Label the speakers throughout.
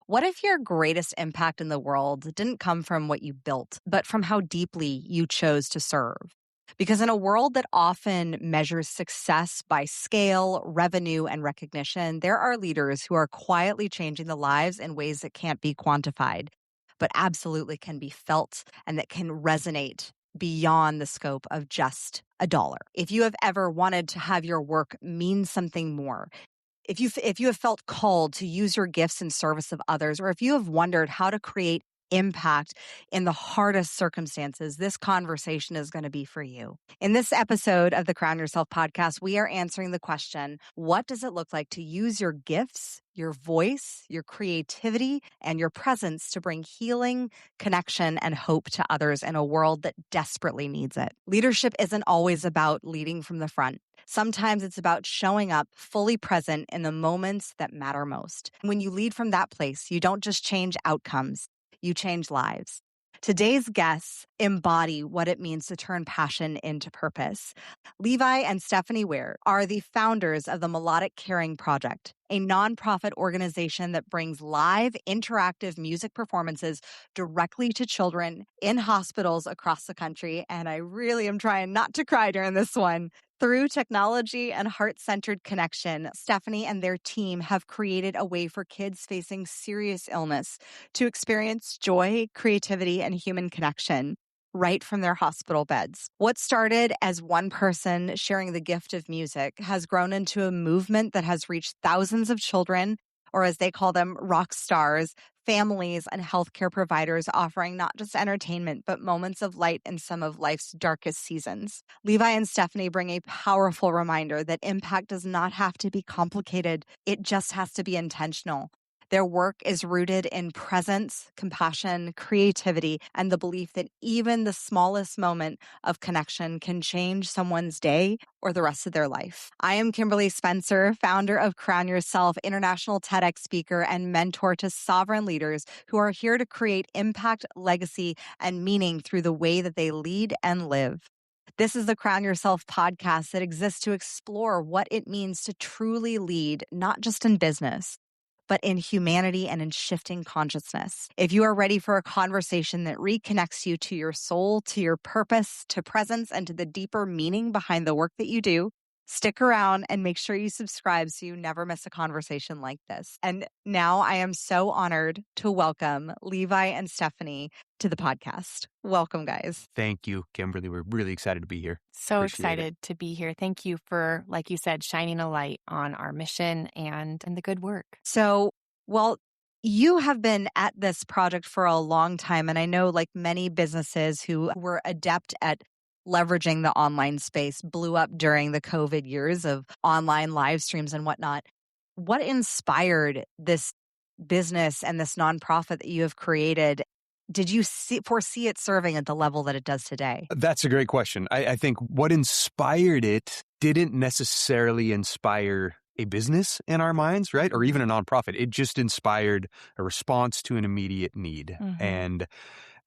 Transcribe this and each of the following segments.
Speaker 1: What if your greatest impact in the world didn't come from what you built, but from how deeply you chose to serve? Because in a world that often measures success by scale, revenue, and recognition, there are leaders who are quietly changing the lives in ways that can't be quantified, but absolutely can be felt and that can resonate beyond the scope of just a dollar. If you have ever wanted to have your work mean something more, if you have felt called to use your gifts in service of others, or if you have wondered how to create impact in the hardest circumstances, this conversation is going to be for you. In this episode of the Crown Yourself podcast, we are answering the question, what does it look like to use your gifts, your voice, your creativity, and your presence to bring healing, connection, and hope to others in a world that desperately needs it? Leadership isn't always about leading from the front. Sometimes it's about showing up fully present in the moments that matter most. When you lead from that place, you don't just change outcomes, you change lives. Today's guests embody what it means to turn passion into purpose. Levi and Stephanie Ware are the founders of the Melodic Caring Project, a nonprofit organization that brings live, interactive music performances directly to children in hospitals across the country. And I really am trying not to cry during this one. Through technology and heart-centered connection, Stephanie and their team have created a way for kids facing serious illness to experience joy, creativity, and human connection right from their hospital beds. What started as one person sharing the gift of music has grown into a movement that has reached thousands of children, or as they call them, rock stars, families, and healthcare providers, offering not just entertainment, but moments of light in some of life's darkest seasons. Levi and Stephanie bring a powerful reminder that impact does not have to be complicated. It just has to be intentional. Their work is rooted in presence, compassion, creativity, and the belief that even the smallest moment of connection can change someone's day or the rest of their life. I am Kimberly Spencer, founder of Crown Yourself, international TEDx speaker, and mentor to sovereign leaders who are here to create impact, legacy, and meaning through the way that they lead and live. This is the Crown Yourself podcast that exists to explore what it means to truly lead, not just in business, but in humanity and in shifting consciousness. If you are ready for a conversation that reconnects you to your soul, to your purpose, to presence, and to the deeper meaning behind the work that you do, stick around and make sure you subscribe so you never miss a conversation like this. And now I am so honored to welcome Levi and Stephanie to the podcast. Welcome, guys.
Speaker 2: Thank you, Kimberly. We're really excited to be here.
Speaker 3: So excited to be here. Thank you for, like you said, shining a light on our mission and the good work.
Speaker 1: So, well, you have been at this project for a long time. And I know, like many businesses who were adept at leveraging the online space, blew up during the COVID years of online live streams and whatnot. What inspired this business and this nonprofit that you have created? Did you foresee it serving at the level that it does today?
Speaker 2: That's a great question. I think what inspired it didn't necessarily inspire a business in our minds, right? Or even a nonprofit. It just inspired a response to an immediate need.
Speaker 3: Mm-hmm.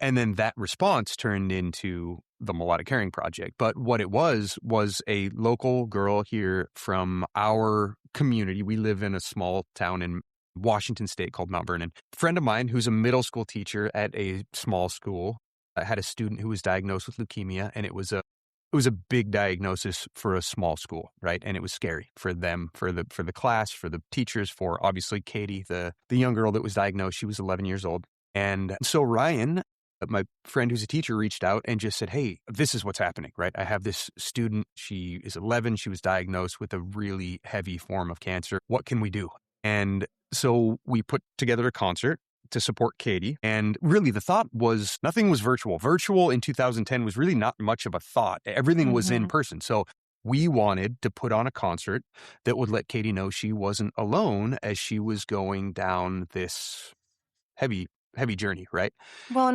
Speaker 2: And then that response turned into the Melodic Caring Project. But what it was a local girl here from our community. We live in a small town in Washington State called Mount Vernon. A friend of mine who's a middle school teacher at a small school had a student who was diagnosed with leukemia, and it was a big diagnosis for a small school, right? And it was scary for them, for the class, for the teachers, for obviously Katie, the young girl that was diagnosed. She was 11 years old. And so Ryan, my friend who's a teacher, reached out and just said, hey, this is what's happening, right? I have this student. She is 11. She was diagnosed with a really heavy form of cancer. What can we do? And so we put together a concert to support Katie. And really the thought was nothing was virtual. Virtual in 2010 was really not much of a thought. Everything was in person. So we wanted to put on a concert that would let Katie know she wasn't alone as she was going down this heavy journey, right?
Speaker 3: Well,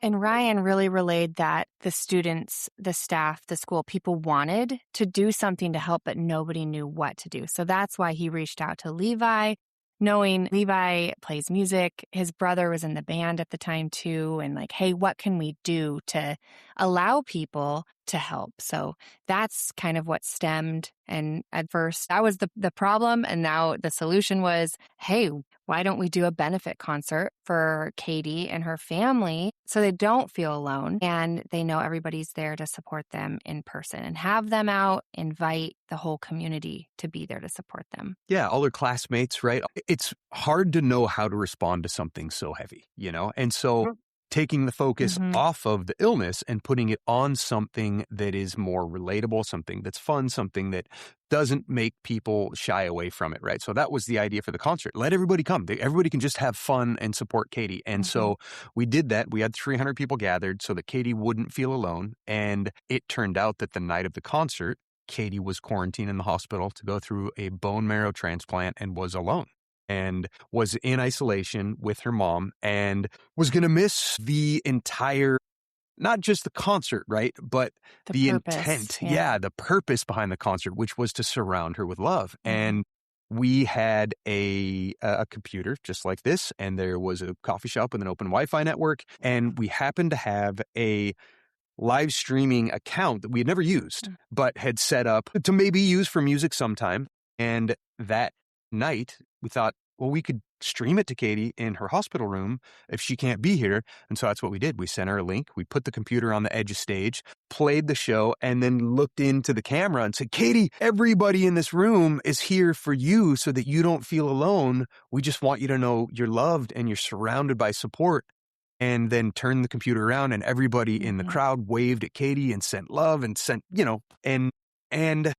Speaker 3: and Ryan really relayed that the students, the staff, the school, people wanted to do something to help, but nobody knew what to do. So that's why he reached out to Levi, knowing Levi plays music. His brother was in the band at the time too. And like, hey, what can we do to allow people to help. So that's kind of what stemmed. And at first that was the problem. And now the solution was, hey, why don't we do a benefit concert for Katie and her family so they don't feel alone and they know everybody's there to support them in person, and have them out, invite the whole community to be there to support them.
Speaker 2: Yeah, all her classmates, right? It's hard to know how to respond to something so heavy, And so taking the focus off of the illness and putting it on something that is more relatable, something that's fun, something that doesn't make people shy away from it, right? So that was the idea for the concert. Let everybody come. Everybody can just have fun and support Katie. And so we did that. We had 300 people gathered so that Katie wouldn't feel alone. And it turned out that the night of the concert, Katie was quarantined in the hospital to go through a bone marrow transplant and was alone. And was in isolation with her mom and was going to miss the entire, not just the concert, right? But the
Speaker 3: purpose,
Speaker 2: intent. Yeah, the purpose behind the concert, which was to surround her with love. And we had a computer just like this, and there was a coffee shop with an open Wi-Fi network. And we happened to have a live streaming account that we had never used, but had set up to maybe use for music sometime. And that night, we thought, well, we could stream it to Katie in her hospital room if she can't be here. And so that's what we did. We sent her a link. We put the computer on the edge of stage, played the show, and then looked into the camera and said, Katie, everybody in this room is here for you so that you don't feel alone. We just want you to know you're loved and you're surrounded by support. And then turned the computer around, and everybody in the crowd waved at Katie and sent love and sent, and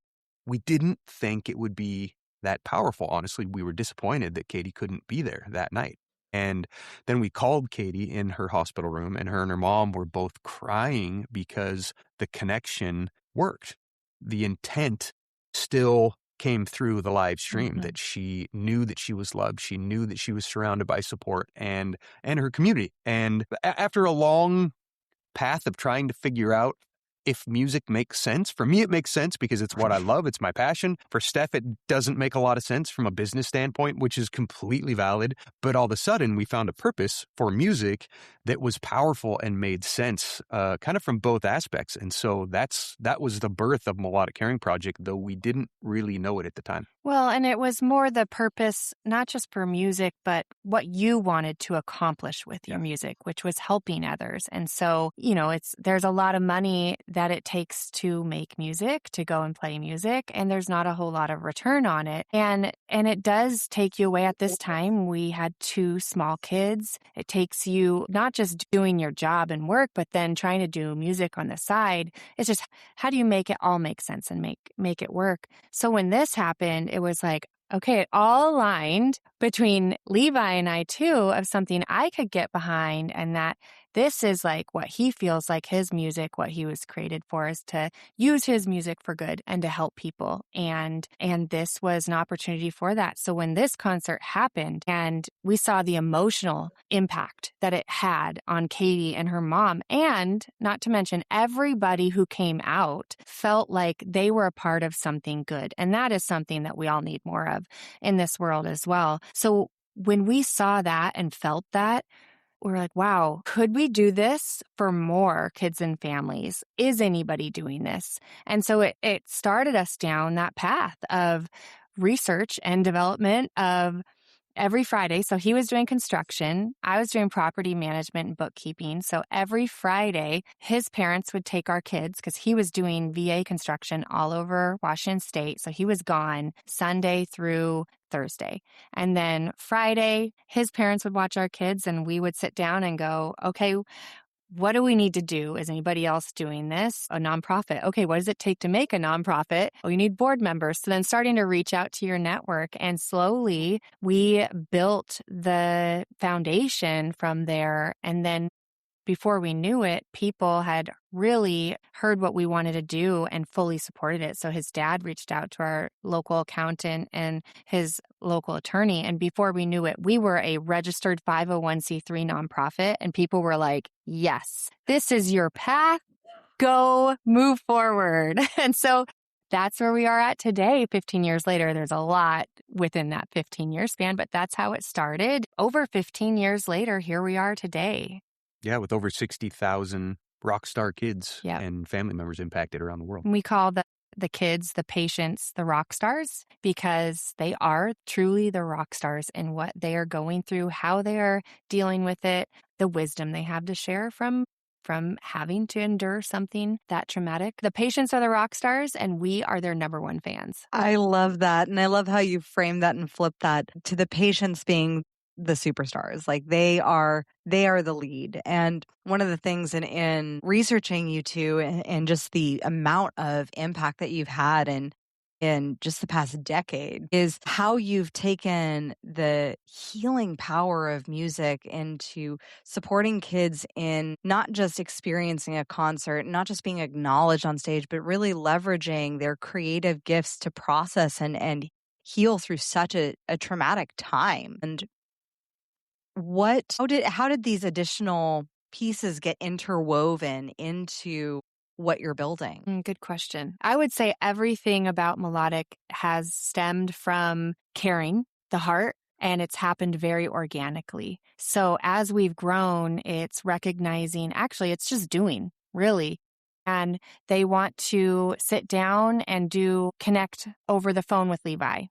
Speaker 2: we didn't think it would be that powerful. Honestly, we were disappointed that Katie couldn't be there that night. And then we called Katie in her hospital room, and her mom were both crying because the connection worked. The intent still came through the live stream, that she knew that she was loved. She knew that she was surrounded by support and her community. And after a long path of trying to figure out if music makes sense, for me, it makes sense because it's what I love. It's my passion. For Steph, it doesn't make a lot of sense from a business standpoint, which is completely valid. But all of a sudden, we found a purpose for music that was powerful and made sense, kind of from both aspects. And so that was the birth of Melodic Caring Project, though we didn't really know it at the time.
Speaker 3: Well, and it was more the purpose, not just for music, but what you wanted to accomplish with your music, which was helping others. And so, there's a lot of money that it takes to make music, to go and play music, and there's not a whole lot of return on it. And it does take you away. At this time, we had 2 small kids. It takes you not just doing your job and work, but then trying to do music on the side. It's just, how do you make it all make sense and make it work? So when this happened, it was like, okay, it all aligned between Levi and I too, of something I could get behind, and that this is like what he feels like his music, what he was created for, is to use his music for good and to help people. And this was an opportunity for that. So when this concert happened and we saw the emotional impact that it had on Katie and her mom, and not to mention everybody who came out felt like they were a part of something good. And that is something that we all need more of in this world as well. So when we saw that and felt that, we're like, wow, could we do this for more kids and families? Is anybody doing this? And so it started us down that path of research and development of every Friday. So he was doing construction. I was doing property management and bookkeeping. So every Friday, his parents would take our kids, because he was doing VA construction all over Washington State. So he was gone Sunday through Thursday. And then Friday, his parents would watch our kids, and we would sit down and go, okay, what do we need to do? Is anybody else doing this? A nonprofit. Okay, what does it take to make a nonprofit? Oh, you need board members. So then starting to reach out to your network, and slowly we built the foundation from there. And then before we knew it, people had really heard what we wanted to do and fully supported it. So his dad reached out to our local accountant and his local attorney. And before we knew it, we were a registered 501c3 nonprofit. And people were like, yes, this is your path. Go move forward. And so that's where we are at today, 15 years later. There's a lot within that 15-year span, but that's how it started. Over 15 years later, here we are today.
Speaker 2: Yeah, with over 60,000 rock star kids
Speaker 3: Yep.
Speaker 2: and family members impacted around the world.
Speaker 3: We call the kids, the patients, the rock stars, because they are truly the rock stars in what they are going through, how they are dealing with it, the wisdom they have to share from having to endure something that traumatic. The patients are the rock stars, and we are their number one fans.
Speaker 1: I love that. And I love how you frame that and flip that to the patients being the superstars. Like they are the lead. And one of the things in researching you two and just the amount of impact that you've had in just the past decade is how you've taken the healing power of music into supporting kids in not just experiencing a concert, not just being acknowledged on stage, but really leveraging their creative gifts to process and heal through such a traumatic time. And how did these additional pieces get interwoven into what you're building?
Speaker 3: Good question. I would say everything about Melodic has stemmed from caring the heart, and it's happened very organically. So as we've grown, it's recognizing, actually, it's just doing, really. And they want to sit down and connect over the phone with Levi.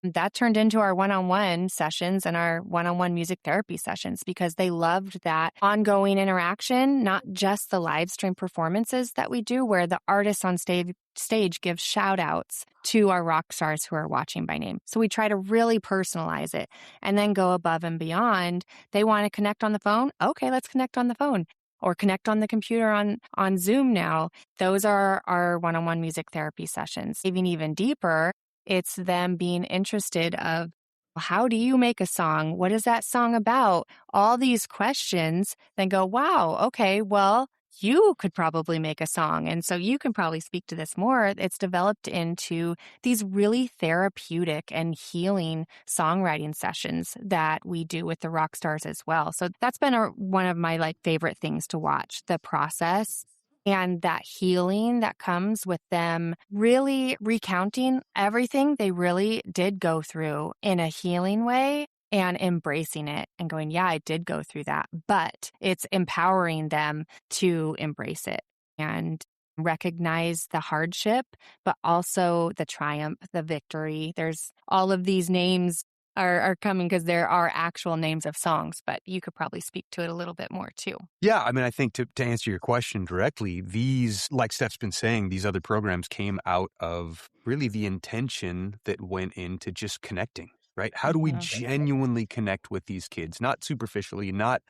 Speaker 3: That turned into our one-on-one sessions and our one-on-one music therapy sessions because they loved that ongoing interaction, not just the live stream performances that we do where the artists on stage give shout outs to our rock stars who are watching by name. So we try to really personalize it and then go above and beyond. They want to connect on the phone. Okay, let's connect on the phone. Or connect on the computer on Zoom now. Those are our one-on-one music therapy sessions. Even deeper, it's them being interested of, how do you make a song? What is that song about? All these questions, then go, wow, okay, well, you could probably make a song. And so you can probably speak to this more. It's developed into these really therapeutic and healing songwriting sessions that we do with the rock stars as well. So that's been one of my favorite things to watch, the process and that healing that comes with them really recounting everything they really did go through in a healing way and embracing it and going, yeah, I did go through that, but it's empowering them to embrace it and recognize the hardship, but also the triumph, the victory. There's all of these names are coming because there are actual names of songs, but you could probably speak to it a little bit more too.
Speaker 2: Yeah, I mean, I think to answer your question directly, these, like Steph's been saying, these other programs came out of really the intention that went into just connecting, right? How do we genuinely connect with these kids? Not superficially, not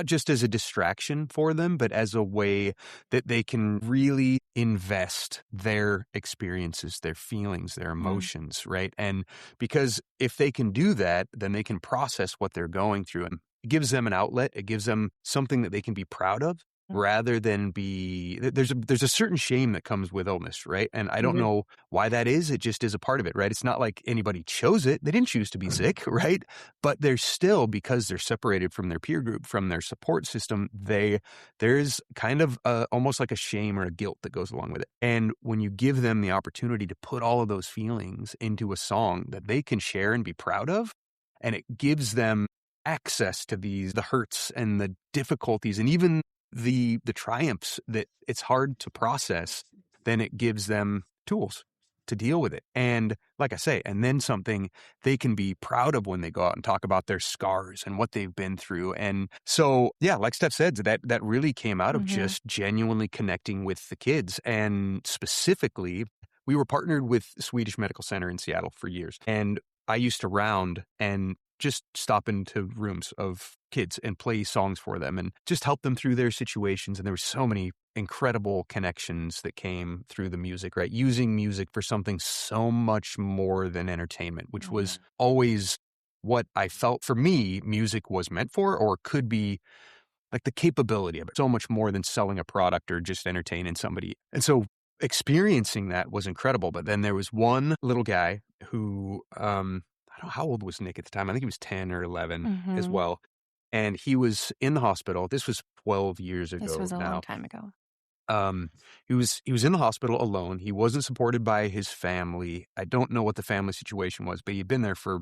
Speaker 2: just as a distraction for them, but as a way that they can really invest their experiences, their feelings, their emotions, right? And because if they can do that, then they can process what they're going through. And it gives them an outlet. It gives them something that they can be proud of rather than there's a certain shame that comes with illness, right? And I don't know why that is. It just is a part of it, right? It's not like anybody chose it. They didn't choose to be sick, right? But they're still, because they're separated from their peer group, from their support system, there's kind of almost like a shame or a guilt that goes along with it. And when you give them the opportunity to put all of those feelings into a song that they can share and be proud of, and it gives them access to the hurts and the difficulties and even the triumphs that it's hard to process, then it gives them tools to deal with it. And like I say, and then something they can be proud of when they go out and talk about their scars and what they've been through. And so, yeah, like Steph said, that really came out of just genuinely connecting with the kids. And specifically, we were partnered with Swedish Medical Center in Seattle for years. And I used to round and just stop into rooms of kids and play songs for them and just help them through their situations. And there were so many incredible connections that came through the music, right? Using music for something so much more than entertainment, which was always what I felt for me music was meant for, or could be like the capability of it. So much more than selling a product or just entertaining somebody. And so experiencing that was incredible. But then there was one little guy who, I don't know, how old was Nick at the time? I think he was 10 or 11 as well. And he was in the hospital. This was 12 years ago.
Speaker 3: This was a
Speaker 2: now.
Speaker 3: long time ago.
Speaker 2: He was in the hospital alone. He wasn't supported by his family. I don't know what the family situation was, but he'd been there for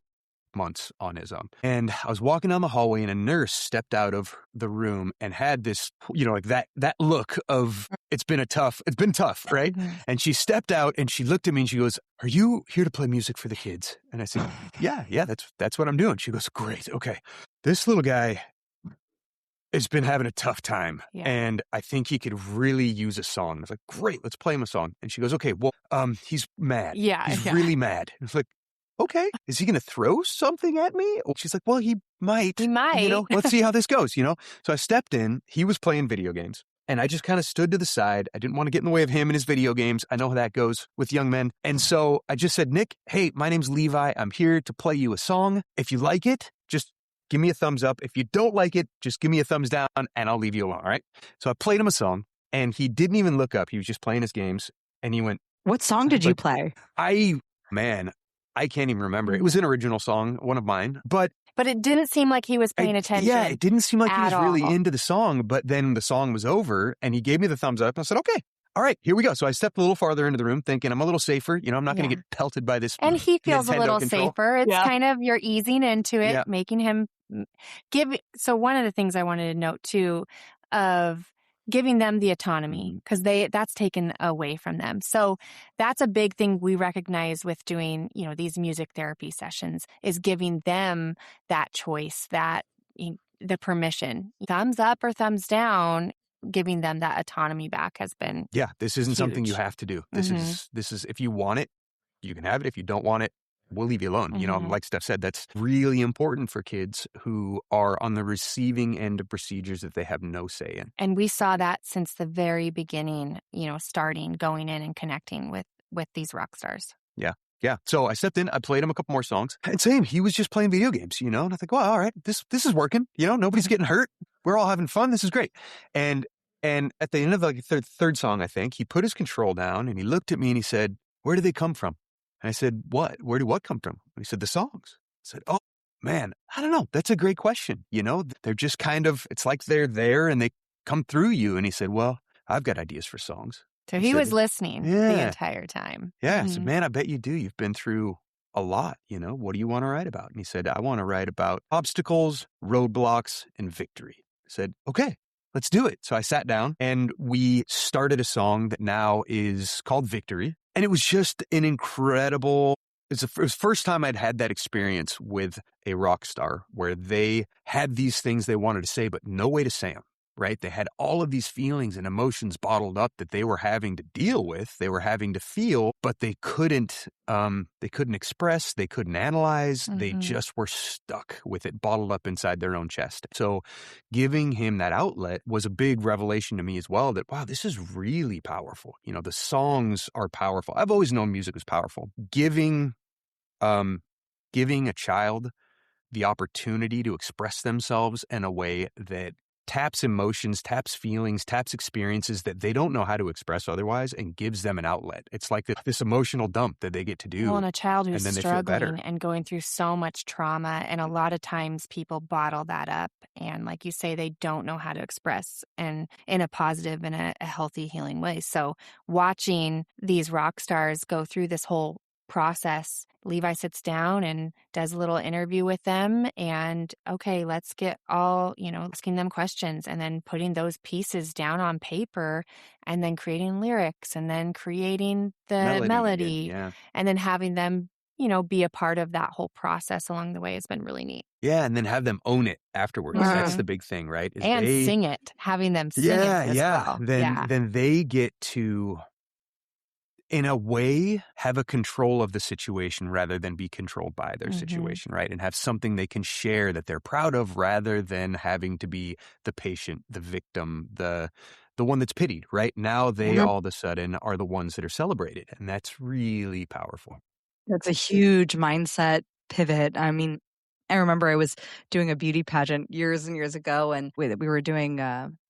Speaker 2: months on his own. And I was walking down the hallway and a nurse stepped out of the room and had this, like that look of it's been tough, right?
Speaker 3: Mhm.
Speaker 2: And she stepped out and she looked at me and she goes, "Are you here to play music for the kids?" And I said, yeah, that's what I'm doing. She goes, "Great. Okay. This little guy has been having a tough time.
Speaker 3: Yeah.
Speaker 2: And I think he could really use a song." I was like, "Great, let's play him a song." And she goes, "Okay, well, he's mad.
Speaker 3: Yeah,
Speaker 2: He's
Speaker 3: yeah.
Speaker 2: really mad." It's like, "Okay, is he going to throw something at me?" She's like, "Well, he might.
Speaker 3: He might.
Speaker 2: Let's see how this goes, So I stepped in. He was playing video games. And I just kind of stood to the side. I didn't want to get in the way of him and his video games. I know how that goes with young men. And so I just said, "Nick, hey, my name's Levi. I'm here to play you a song. If you like it, just give me a thumbs up. If you don't like it, just give me a thumbs down and I'll leave you alone." All right. So I played him a song and he didn't even look up. He was just playing his games and he went,
Speaker 1: What song did you play?
Speaker 2: I can't even remember. It was an original song, one of mine, but
Speaker 3: it didn't seem like he was paying attention.
Speaker 2: Yeah, it didn't seem like he was really
Speaker 3: all.
Speaker 2: into the song, but then the song was over and he gave me the thumbs up and I said, "Okay, all right, here we go." So I stepped a little farther into the room thinking I'm a little safer. I'm not going to get pelted by this.
Speaker 3: And he feels a
Speaker 2: Nintendo
Speaker 3: little
Speaker 2: control.
Speaker 3: safer. It's kind of, you're easing into it,
Speaker 2: Yeah.
Speaker 3: making him So one of the things I wanted to note too, of giving them the autonomy, because that's taken away from them. So that's a big thing we recognize with doing, these music therapy sessions, is giving them that choice, that the permission, thumbs up or thumbs down. Giving them that autonomy back has been
Speaker 2: this isn't something you
Speaker 3: huge.
Speaker 2: have to do. This is if you want it, you can have it. If you don't want it, we'll leave you alone. Like Steph said, that's really important for kids who are on the receiving end of procedures that they have no say in.
Speaker 3: And we saw that since the very beginning, starting, going in and connecting with these rock stars.
Speaker 2: Yeah. So I stepped in, I played him a couple more songs. And same, he was just playing video games, and I think, well, all right, this is working. Nobody's getting hurt. We're all having fun. This is great. And at the end of the third song, I think, he put his control down and he looked at me and he said, "Where do they come from?" And I said, "What? Where do what come from?" And he said, "The songs." I said, "Oh, man, I don't know. That's a great question. They're just kind of, it's like they're there and they come through you." And he said, "Well, I've got ideas for songs."
Speaker 3: So he was listening the entire time.
Speaker 2: Yeah. I said, "Man, I bet you do. You've been through a lot. What do you want to write about?" And he said, "I want to write about obstacles, roadblocks, and victory." I said, "Okay, let's do it." So I sat down and we started a song that now is called Victory. And it was just an incredible, it was the first time I'd had that experience with a rock star where they had these things they wanted to say, but no way to say them. Right? They had all of these feelings and emotions bottled up that they were having to deal with, they were having to feel, but they couldn't express, they couldn't analyze, they just were stuck with it bottled up inside their own chest. So giving him that outlet was a big revelation to me as well, that, wow, this is really powerful. The songs are powerful. I've always known music was powerful. Giving a child the opportunity to express themselves in a way that taps emotions, taps feelings, taps experiences that they don't know how to express otherwise, and gives them an outlet. It's like this emotional dump that they get to do.
Speaker 3: Well, and a child who's
Speaker 2: and then they feel better.
Speaker 3: struggling and going through so much trauma, and a lot of times people bottle that up, and like you say, they don't know how to express and in a positive and a healthy, healing way. So watching these rock stars go through this whole process, Levi sits down and does a little interview with them, and okay, let's get all, asking them questions, and then putting those pieces down on paper, and then creating lyrics, and then creating the melody. And then having them, be a part of that whole process along the way has been really neat.
Speaker 2: Yeah, and then have them own it afterwards. That's the big thing, right?
Speaker 3: And sing it, having them sing it as well.
Speaker 2: Then they get to, in a way, have a control of the situation rather than be controlled by their situation, right? And have something they can share that they're proud of, rather than having to be the patient, the victim, the one that's pitied, right? Now they all of a sudden are the ones that are celebrated. And that's really powerful.
Speaker 1: That's a huge mindset pivot. I mean, I remember I was doing a beauty pageant years and years ago, and we were doing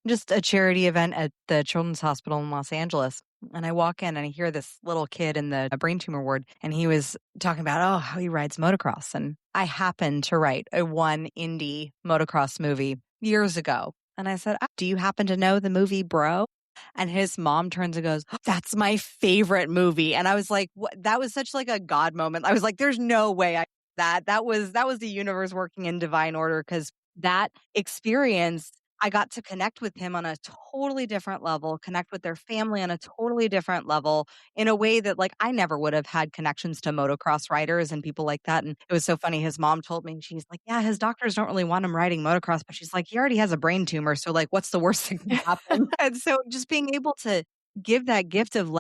Speaker 1: just a charity event at the Children's Hospital in Los Angeles. And I walk in and I hear this little kid in the brain tumor ward, and he was talking about, how he rides motocross. And I happened to write a one indie motocross movie years ago. And I said, "Do you happen to know the movie Bro?" And his mom turns and goes, "That's my favorite movie." And I was like, what? That was such like a God moment. I was like, there's no way I That was the universe working in divine order, because that experience, I got to connect with him on a totally different level, connect with their family on a totally different level in a way that like I never would have had connections to motocross riders and people like that. And it was so funny. His mom told me, she's like, yeah, his doctors don't really want him riding motocross, but she's like, he already has a brain tumor. So like, what's the worst that can happen? And so just being able to give that gift of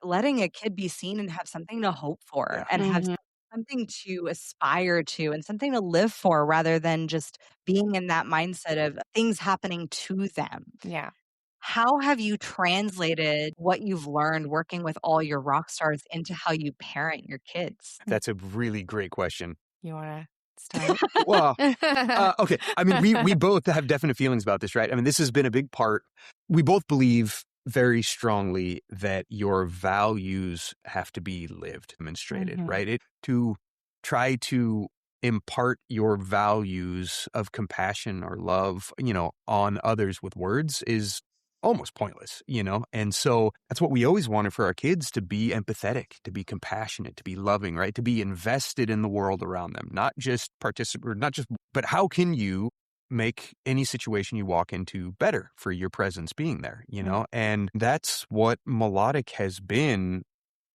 Speaker 1: letting a kid be seen and have something to hope for and have something to aspire to and something to live for rather than just being in that mindset of things happening to them.
Speaker 3: Yeah.
Speaker 1: How have you translated what you've learned working with all your rock stars into how you parent your kids?
Speaker 2: That's a really great question.
Speaker 3: You want to start?
Speaker 2: Well, okay. I mean, we both have definite feelings about this, right? I mean, this has been a big part. We both believe very strongly that your values have to be lived, demonstrated, right? To try to impart your values of compassion or love, on others with words is almost pointless, And so that's what we always wanted for our kids, to be empathetic, to be compassionate, to be loving, right? To be invested in the world around them, not just participate, but how can you make any situation you walk into better for your presence being there, And that's what Melodic has been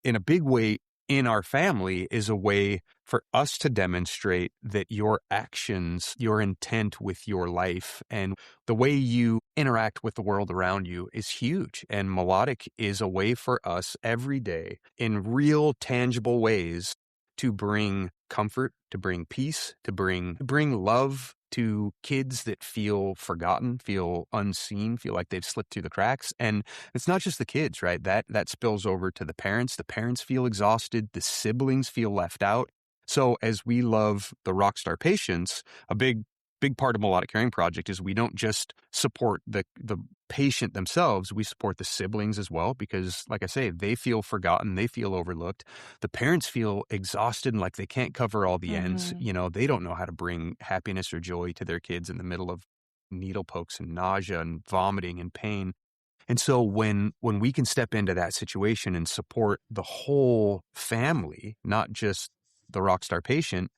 Speaker 2: in a big way in our family, is a way for us to demonstrate that your actions, your intent with your life, and the way you interact with the world around you is huge. And Melodic is a way for us every day in real, tangible ways to bring comfort, to bring peace, to bring love to kids that feel forgotten, feel unseen, feel like they've slipped through the cracks. And it's not just the kids, right? That spills over to the parents. The parents feel exhausted. The siblings feel left out. So as we love the rockstar patients, a big part of Melodic Caring Project is we don't just support the patient themselves, we support the siblings as well, because like I say, they feel forgotten, they feel overlooked. The parents feel exhausted and like they can't cover all the ends. They don't know how to bring happiness or joy to their kids in the middle of needle pokes and nausea and vomiting and pain. And so when we can step into that situation and support the whole family, not just the rockstar patient,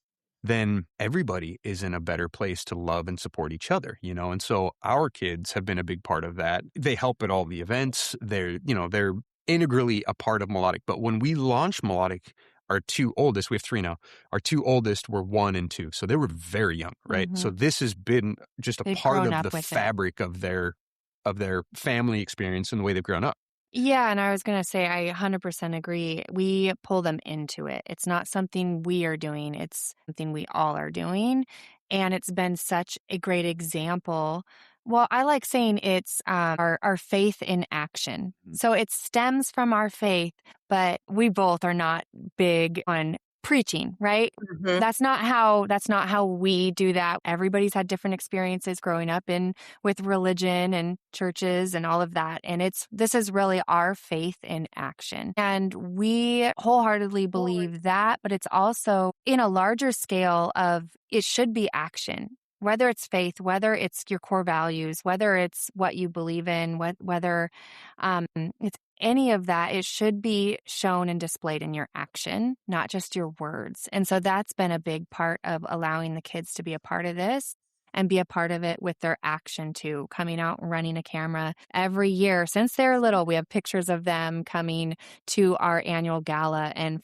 Speaker 2: then everybody is in a better place to love and support each other, And so our kids have been a big part of that. They help at all the events. They're integrally a part of Melodic. But when we launched Melodic, our two oldest, we have three now, our two oldest were 1 and 2. So they were very young, right? So this has been just a part of the fabric of their family experience and the way they've grown up.
Speaker 3: Yeah, and I was going to say, I 100% agree. We pull them into it. It's not something we are doing. It's something we all are doing. And it's been such a great example. Well, I like saying it's our faith in action. So it stems from our faith, but we both are not big on preaching, right? That's not how we do that. Everybody's had different experiences growing up with religion and churches and all of that. And this is really our faith in action. And we wholeheartedly believe that, but it's also in a larger scale of it should be action. Whether it's faith, whether it's your core values, whether it's what you believe in, whether it's any of that, it should be shown and displayed in your action, not just your words. And so that's been a big part of allowing the kids to be a part of this and be a part of it with their action too, coming out and running a camera every year. Since they're little, we have pictures of them coming to our annual gala. And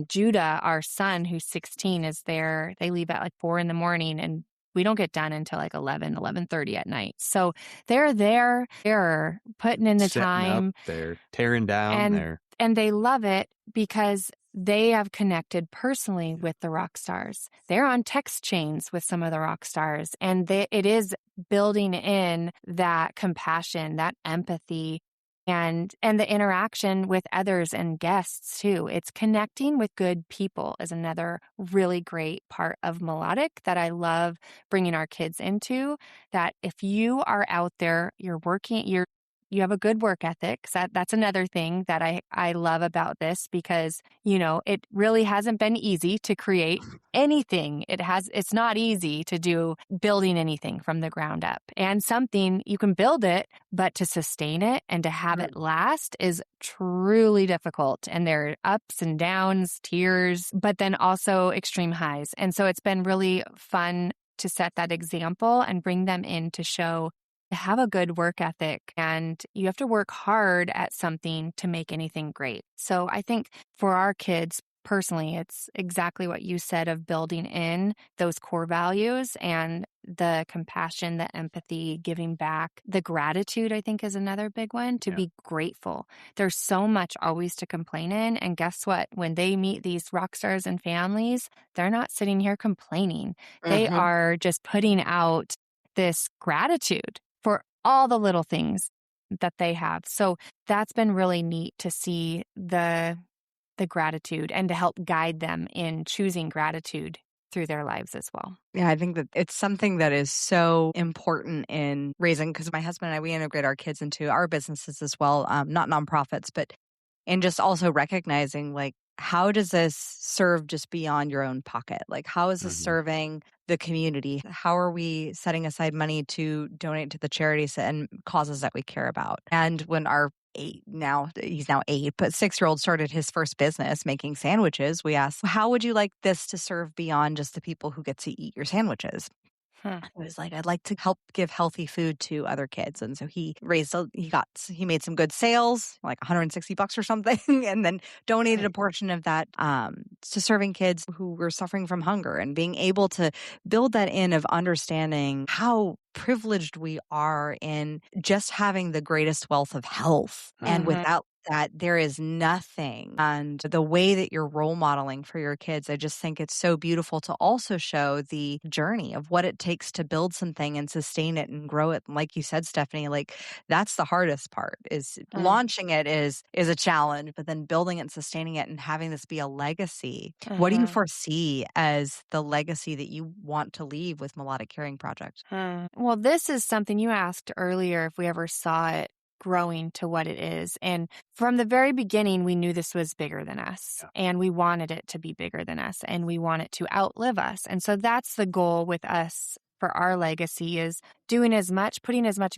Speaker 3: Judah, our son, who's 16, is there. They leave at like 4 a.m. and we don't get done until like 11:30 at night. So they're there, they're putting in the
Speaker 2: setting
Speaker 3: time.
Speaker 2: Up, they're tearing down.
Speaker 3: And they love it because they have connected personally with the rock stars. They're on text chains with some of the rock stars. And it is building in that compassion, that empathy, and the interaction with others and guests too. It's connecting with good people is another really great part of Melodic that I love bringing our kids into. That if you are out there, you're working, you're you have a good work ethic. That's another thing that I love about this because, it really hasn't been easy to create anything. It's not easy to do building anything from the ground up. And something you can build it, but to sustain it and to have it last is truly difficult. And there are ups and downs, tears, but then also extreme highs. And so it's been really fun to set that example and bring them in to show have a good work ethic and you have to work hard at something to make anything great. So I think for our kids, personally, it's exactly what you said of building in those core values and the compassion, the empathy, giving back. The gratitude, I think, is another big one, to be grateful. There's so much always to complain in. And guess what? When they meet these rock stars and families, they're not sitting here complaining. They are just putting out this gratitude for all the little things that they have. So that's been really neat to see the gratitude and to help guide them in choosing gratitude through their lives as well.
Speaker 1: Yeah, I think that it's something that is so important in raising, because my husband and I, we integrate our kids into our businesses as well, not nonprofits, but and just also recognizing like, how does this serve just beyond your own pocket? Like, how is this serving the community? How are we setting aside money to donate to the charities and causes that we care about? And when our he's now 8, but 6-year-old started his first business making sandwiches, we asked, how would you like this to serve beyond just the people who get to eat your sandwiches? It was like, I'd like to help give healthy food to other kids. And so he made some good sales, like $160 or something, and then donated a portion of that to serving kids who were suffering from hunger, and being able to build that in of understanding how privileged we are in just having the greatest wealth of health. And without that, there is nothing. And the way that you're role modeling for your kids, I just think it's so beautiful to also show the journey of what it takes to build something and sustain it and grow it. And like you said, Stephanie, like that's the hardest part, is launching it is a challenge, but then building it and sustaining it and having this be a legacy. What do you foresee as the legacy that you want to leave with Melodic Caring Project?
Speaker 3: Well, this is something you asked earlier, if we ever saw it growing to what it is. And from the very beginning, we knew this was bigger than us, and we wanted it to be bigger than us, and we want it to outlive us. And so that's the goal with us for our legacy, is putting as much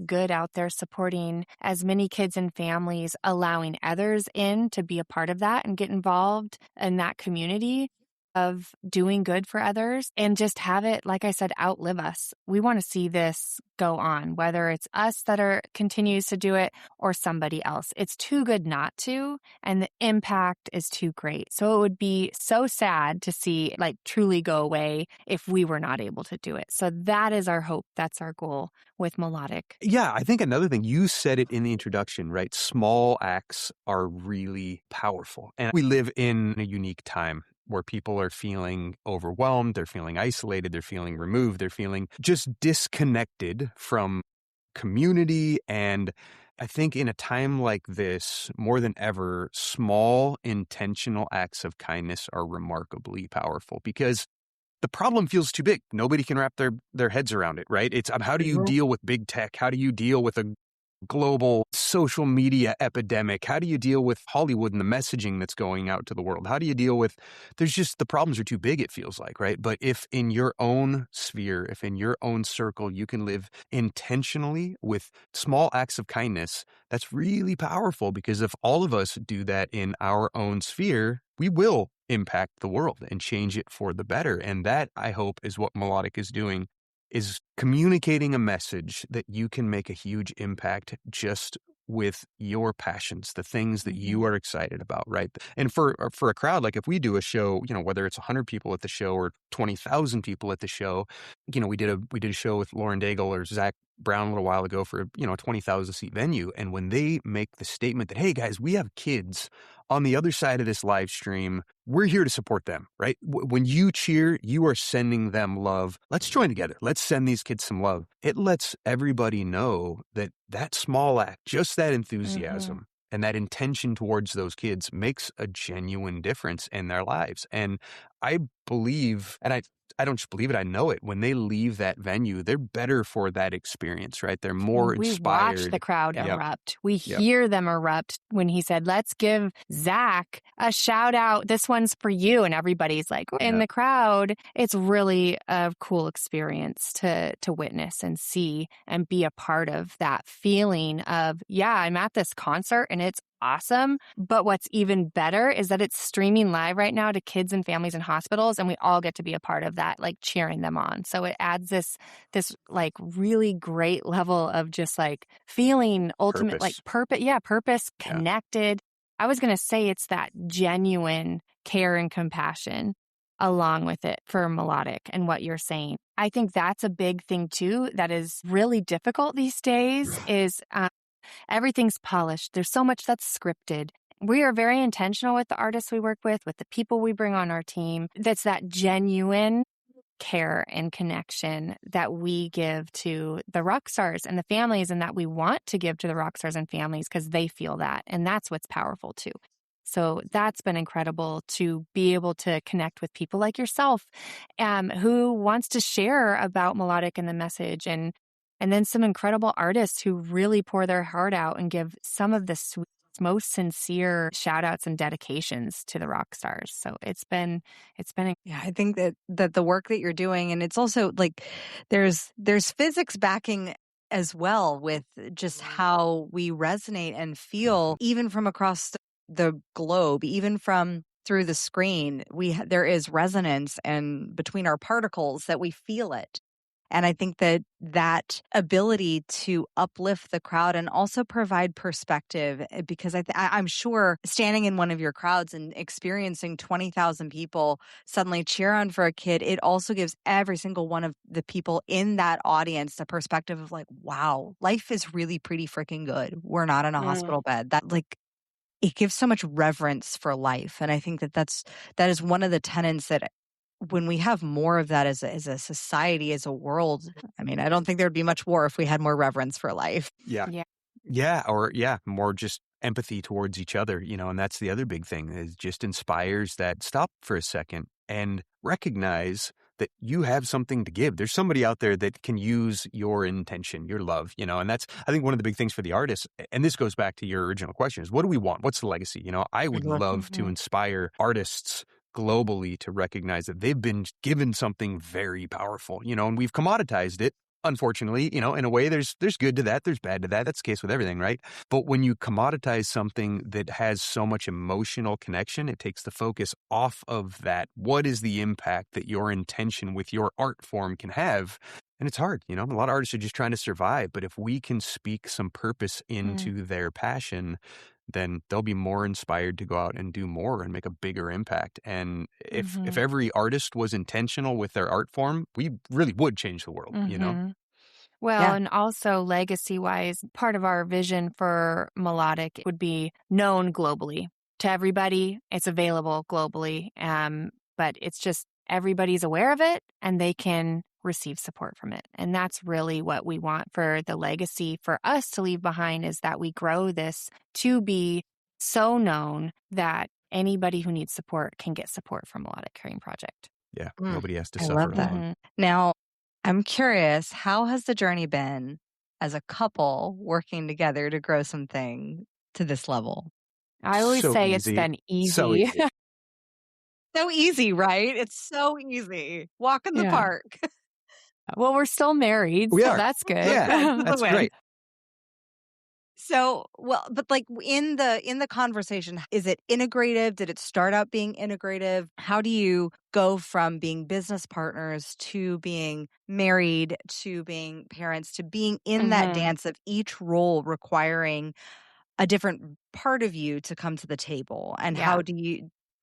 Speaker 3: good out there, supporting as many kids and families, allowing others in to be a part of that and get involved in that community of doing good for others, and just have it, like I said, outlive us. We want to see this go on, whether it's us that continues to do it or somebody else. It's too good not to, and the impact is too great. So it would be so sad to see like truly go away if we were not able to do it. So that is our hope. That's our goal with Melodic.
Speaker 2: Yeah, I think another thing, you said it in the introduction, right? Small acts are really powerful. And we live in a unique time where people are feeling overwhelmed, they're feeling isolated, they're feeling removed, they're feeling just disconnected from community. And I think in a time like this, more than ever, small intentional acts of kindness are remarkably powerful, because the problem feels too big. Nobody can wrap their heads around it, right? It's how do you deal with big tech? How do you deal with a global social media epidemic? How do you deal with Hollywood and the messaging that's going out to the world? How do you deal with, the problems are too big, it feels like, right? But if in your own sphere, if in your own circle, you can live intentionally with small acts of kindness, that's really powerful, because if all of us do that in our own sphere, we will impact the world and change it for the better. And that, I hope, is what Melodic is doing, is communicating a message that you can make a huge impact just with your passions, the things that you are excited about, right? And for a crowd, like if we do a show, whether it's 100 people at the show or 20,000 people at the show, we did a show with Lauren Daigle or Zach Brown a little while ago for a 20,000 seat venue. And when they make the statement that, hey guys, we have kids on the other side of this live stream, we're here to support them, right? When you cheer, you are sending them love. Let's join together. Let's send these kids some love. It lets everybody know that small act, just that enthusiasm and that intention towards those kids makes a genuine difference in their lives. And I believe, and I don't just believe it, I know it. When they leave that venue, they're better for that experience, right? They're more
Speaker 3: We watch the
Speaker 2: inspired.
Speaker 3: crowd
Speaker 2: Yep.
Speaker 3: erupt. We
Speaker 2: Yep.
Speaker 3: hear them erupt when he said, let's give Zach a shout out. This one's for you. And everybody's like in the crowd. It's really a cool experience to witness and see and be a part of that feeling of, yeah, I'm at this concert and it's awesome. But what's even better is that it's streaming live right now to kids and families in hospitals, and we all get to be a part of that, like cheering them on. So it adds this like really great level of just like feeling ultimate, like purpose. Yeah, purpose, connected. I was going to say it's that genuine care and compassion along with it for Melodic and what you're saying. I think that's a big thing too that is really difficult these days is everything's polished. There's so much that's scripted. We are very intentional with the artists we work with the people we bring on our team. That's that genuine care and connection that we give to the rock stars and the families, and that we want to give to the rock stars and families because they feel that. And that's what's powerful too. So that's been incredible to be able to connect with people like yourself who wants to share about Melodic and the message, and then some incredible artists who really pour their heart out and give some of the sweetest, most sincere shout outs and dedications to the rock stars. So it's been
Speaker 1: Yeah, I think that the work that you're doing, and it's also like there's physics backing as well with just how we resonate and feel even from across the globe, even from through the screen. There is resonance and between our particles that we feel it. And I think that ability to uplift the crowd and also provide perspective, because I'm sure standing in one of your crowds and experiencing 20,000 people suddenly cheer on for a kid, it also gives every single one of the people in that audience the perspective of like, wow, life is really pretty freaking good. We're not in a hospital bed. That like, it gives so much reverence for life. And I think that is one of the tenets that when we have more of that as a society, as a world, I mean, I don't think there'd be much war if we had more reverence for life.
Speaker 2: More just empathy towards each other, and that's the other big thing is just inspires that stop for a second and recognize that you have something to give. There's somebody out there that can use your intention, your love, and that's, I think, one of the big things for the artists. And this goes back to your original question is, what do we want? What's the legacy? I would love to inspire artists globally to recognize that they've been given something very powerful, and we've commoditized it. Unfortunately, in a way, there's good to that, there's bad to that. That's the case with everything, right? But when you commoditize something that has so much emotional connection, it takes the focus off of that. What is the impact that your intention with your art form can have? And it's hard, a lot of artists are just trying to survive. But if we can speak some purpose into their passion, then they'll be more inspired to go out and do more and make a bigger impact. And if every artist was intentional with their art form, we really would change the world,
Speaker 3: Well, and also legacy-wise, part of our vision for Melodic would be known globally to everybody. It's available globally, but it's just everybody's aware of it and they can receive support from it. And that's really what we want for the legacy for us to leave behind, is that we grow this to be so known that anybody who needs support can get support from Melodic Caring Project.
Speaker 2: Yeah, nobody has to
Speaker 1: I
Speaker 2: suffer
Speaker 1: love that.
Speaker 2: alone.
Speaker 1: Now, I'm curious, how has the journey been as a couple working together to grow something to this level?
Speaker 3: I always say it's been easy.
Speaker 2: So easy.
Speaker 1: So easy, right? It's so easy. Walk in the park.
Speaker 3: Well, we're still married,
Speaker 2: We
Speaker 3: so
Speaker 2: are.
Speaker 3: that's good.
Speaker 2: Yeah, that's great.
Speaker 1: So, but like in the conversation, is it integrative? Did it start out being integrative? How do you go from being business partners to being married to being parents to being in that dance of each role requiring a different part of you to come to the table? And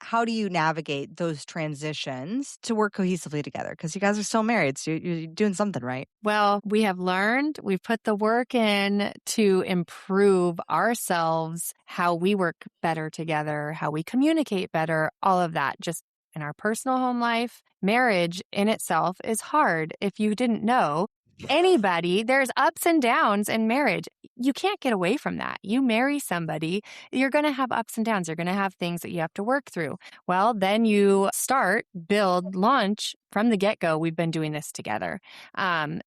Speaker 1: how do you navigate those transitions to work cohesively together? Because you guys are still married, so you're doing something right.
Speaker 3: Well, we have learned, we've put the work in to improve ourselves, how we work better together, how we communicate better, all of that. Just in our personal home life, marriage in itself is hard. If you didn't know, anybody, there's ups and downs in marriage. You can't get away from that. You marry somebody, you're going to have ups and downs. You're going to have things that you have to work through. Well, then you launch from the get-go. We've been doing this together.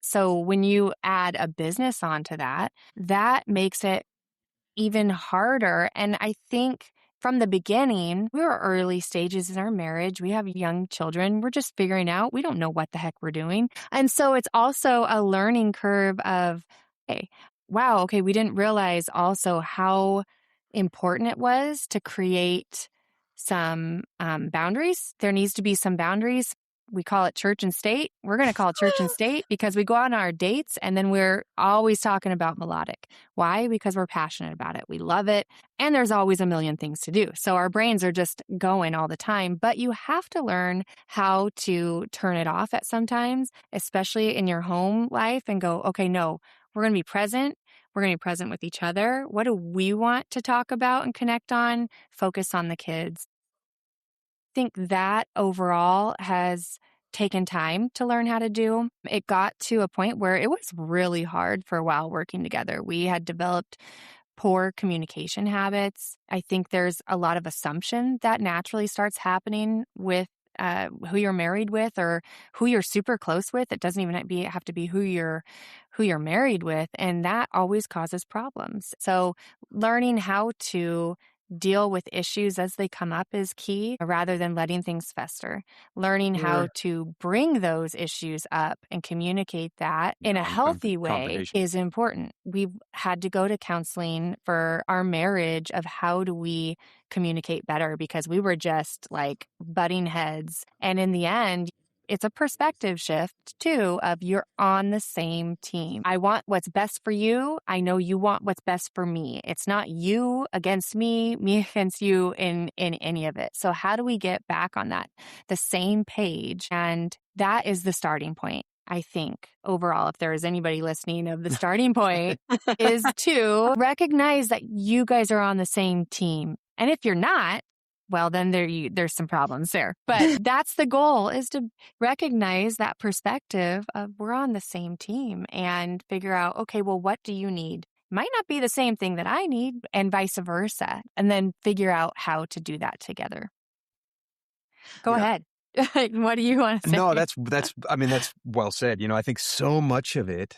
Speaker 3: So when you add a business onto that, that makes it even harder. And I think from the beginning, we were early stages in our marriage. We have young children. We're just figuring out. We don't know what the heck we're doing. And so it's also a learning curve of, hey, wow, okay, we didn't realize also how important it was to create some boundaries. There needs to be some boundaries. We call it church and state. We're going to call it church and state because we go on our dates and then we're always talking about melodic. Why? Because we're passionate about it. We love it. And there's always a million things to do. So our brains are just going all the time. But you have to learn how to turn it off at sometimes, especially in your home life, and go, okay, no, we're going to be present. We're going to be present with each other. What do we want to talk about and connect on? Focus on the kids. I think that overall has taken time to learn how to do. It got to a point where it was really hard for a while working together. We had developed poor communication habits. I think there's a lot of assumption that naturally starts happening with who you're married with or who you're super close with. It doesn't even have to be who you're married with, and that always causes problems. So learning how to deal with issues as they come up is key rather than letting things fester. Learning how to bring those issues up and communicate that in a healthy way is important. We've had to go to counseling for our marriage of how do we communicate better because we were just like butting heads. And in the end, it's a perspective shift, too, of you're on the same team. I want what's best for you. I know you want what's best for me. It's not you against me against you in any of it. So how do we get back on the same page? And that is the starting point. I think overall, if there is anybody listening, of the starting point is to recognize that you guys are on the same team. And if you're not, well, then there's some problems there. But that's the goal, is to recognize that perspective of we're on the same team and figure out, okay, well, what do you need? Might not be the same thing that I need, and vice versa. And then figure out how to do that together. Go ahead. What do you want to say?
Speaker 2: No, that's well said. I think so much of it,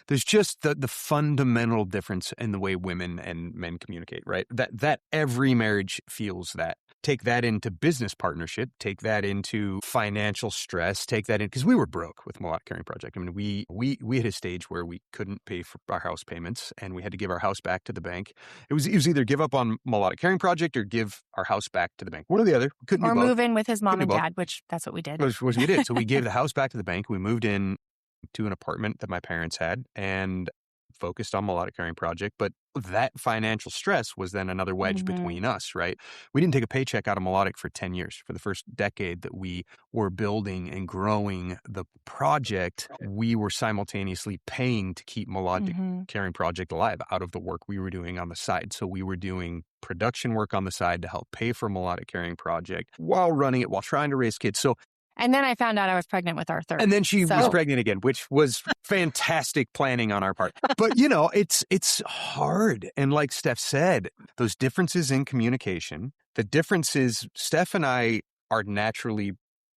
Speaker 2: there's just the fundamental difference in the way women and men communicate, right? That every marriage feels that. Take that into business partnership, take that into financial stress, take that in, because we were broke with Melodic Caring Project. I mean, we hit a stage where we couldn't pay for our house payments and we had to give our house back to the bank. It was either give up on Melodic Caring Project or give our house back to the bank. One or the other. We couldn't do both.
Speaker 3: Or move in with his mom and dad, which that's what we did.
Speaker 2: Was what we did. So we gave the house back to the bank. We moved in to an apartment that my parents had and focused on Melodic Caring Project. But that financial stress was then another wedge between us, right? We didn't take a paycheck out of Melodic for 10 years. For the first decade that we were building and growing the project, we were simultaneously paying to keep Melodic Caring Project alive out of the work we were doing on the side. So we were doing production work on the side to help pay for Melodic Caring Project while running it, while trying to raise kids.
Speaker 3: And then I found out I was pregnant with our third.
Speaker 2: And then she was pregnant again, which was fantastic planning on our part. But, it's hard. And like Steph said, those differences in communication, the difference is Steph and I are naturally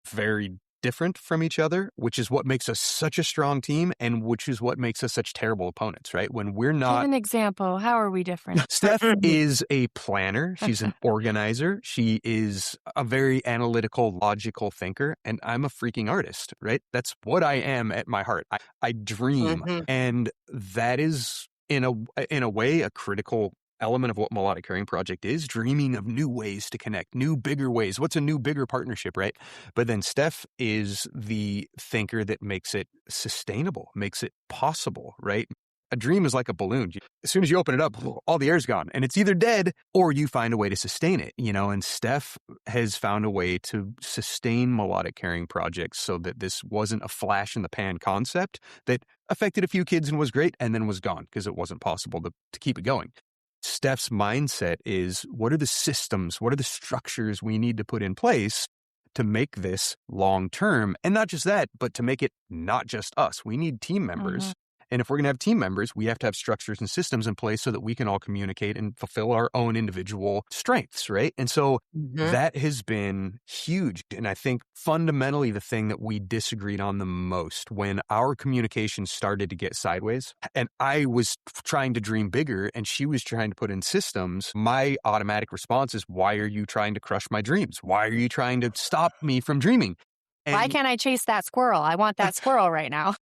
Speaker 2: very different from each other, which is what makes us such a strong team and which is what makes us such terrible opponents, right? When we're not...
Speaker 3: Give an example. How are we different?
Speaker 2: Steph is a planner. She's an organizer. She is a very analytical, logical thinker. And I'm a freaking artist, right? That's what I am at my heart. I dream. And that is, in a way, a critical element of what Melodic Caring Project is, dreaming of new ways to connect, new, bigger ways. What's a new, bigger partnership, right? But then Steph is the thinker that makes it sustainable, makes it possible, right? A dream is like a balloon. As soon as you open it up, all the air's gone. And it's either dead or you find a way to sustain it, and Steph has found a way to sustain Melodic Caring Project so that this wasn't a flash in the pan concept that affected a few kids and was great and then was gone because it wasn't possible to keep it going. Steph's mindset is, what are the systems, what are the structures we need to put in place to make this long term. And not just that, but to make it not just us. We need team members. And if we're going to have team members, we have to have structures and systems in place so that we can all communicate and fulfill our own individual strengths, right? And so that has been huge. And I think fundamentally the thing that we disagreed on the most when our communication started to get sideways, and I was trying to dream bigger and she was trying to put in systems, my automatic response is, why are you trying to crush my dreams? Why are you trying to stop me from dreaming?
Speaker 3: And why can't I chase that squirrel? I want that squirrel right now.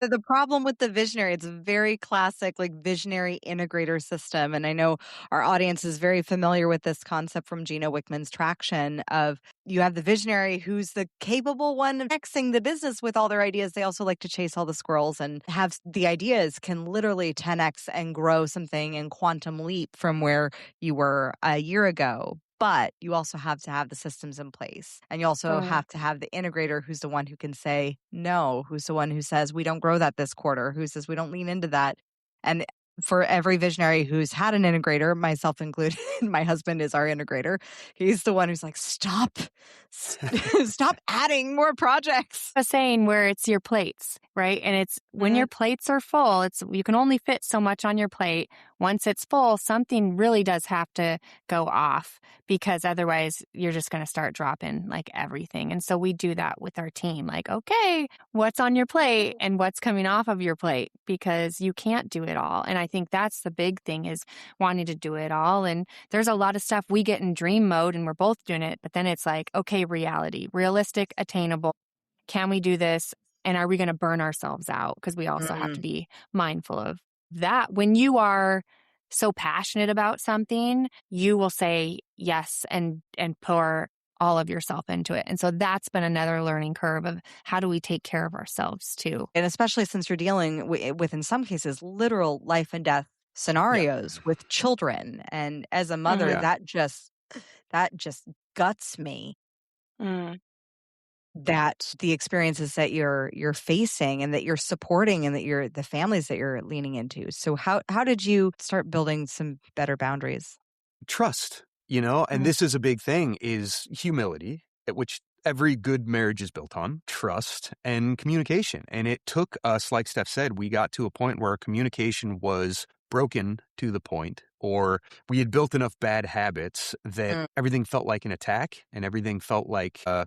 Speaker 1: The problem with the visionary, it's a very classic, like visionary integrator system. And I know our audience is very familiar with this concept from Gino Wickman's Traction of you have the visionary who's the capable one of Xing the business with all their ideas. They also like to chase all the squirrels and have the ideas can literally 10x and grow something in quantum leap from where you were a year ago. But you also have to have the systems in place. And you also have to have the integrator who's the one who can say no, who's the one who says, we don't grow that this quarter, who says, we don't lean into that. And for every visionary who's had an integrator, myself included, my husband is our integrator. He's the one who's like, stop adding more projects.
Speaker 3: A saying where it's your plates, right? And it's when your plates are full, you can only fit so much on your plate. Once it's full, something really does have to go off because otherwise you're just going to start dropping like everything. And so we do that with our team. Like, okay, what's on your plate and what's coming off of your plate? Because you can't do it all. And I think that's the big thing is wanting to do it all. And there's a lot of stuff we get in dream mode and we're both doing it. But then it's like, okay, reality, realistic, attainable. Can we do this? And are we going to burn ourselves out? Because we also have to be mindful of that. When you are so passionate about something, you will say yes and pour all of yourself into it. And so that's been another learning curve of how do we take care of ourselves too.
Speaker 1: And especially since you're dealing with in some cases, literal life and death scenarios with children. And as a mother, that just guts me. That the experiences that you're facing and that you're supporting and that the families that you're leaning into. So how did you start building some better boundaries?
Speaker 2: Trust, and this is a big thing, is humility, which every good marriage is built on, trust and communication. And it took us, like Steph said, we got to a point where our communication was broken to the point, or we had built enough bad habits that everything felt like an attack and everything felt like a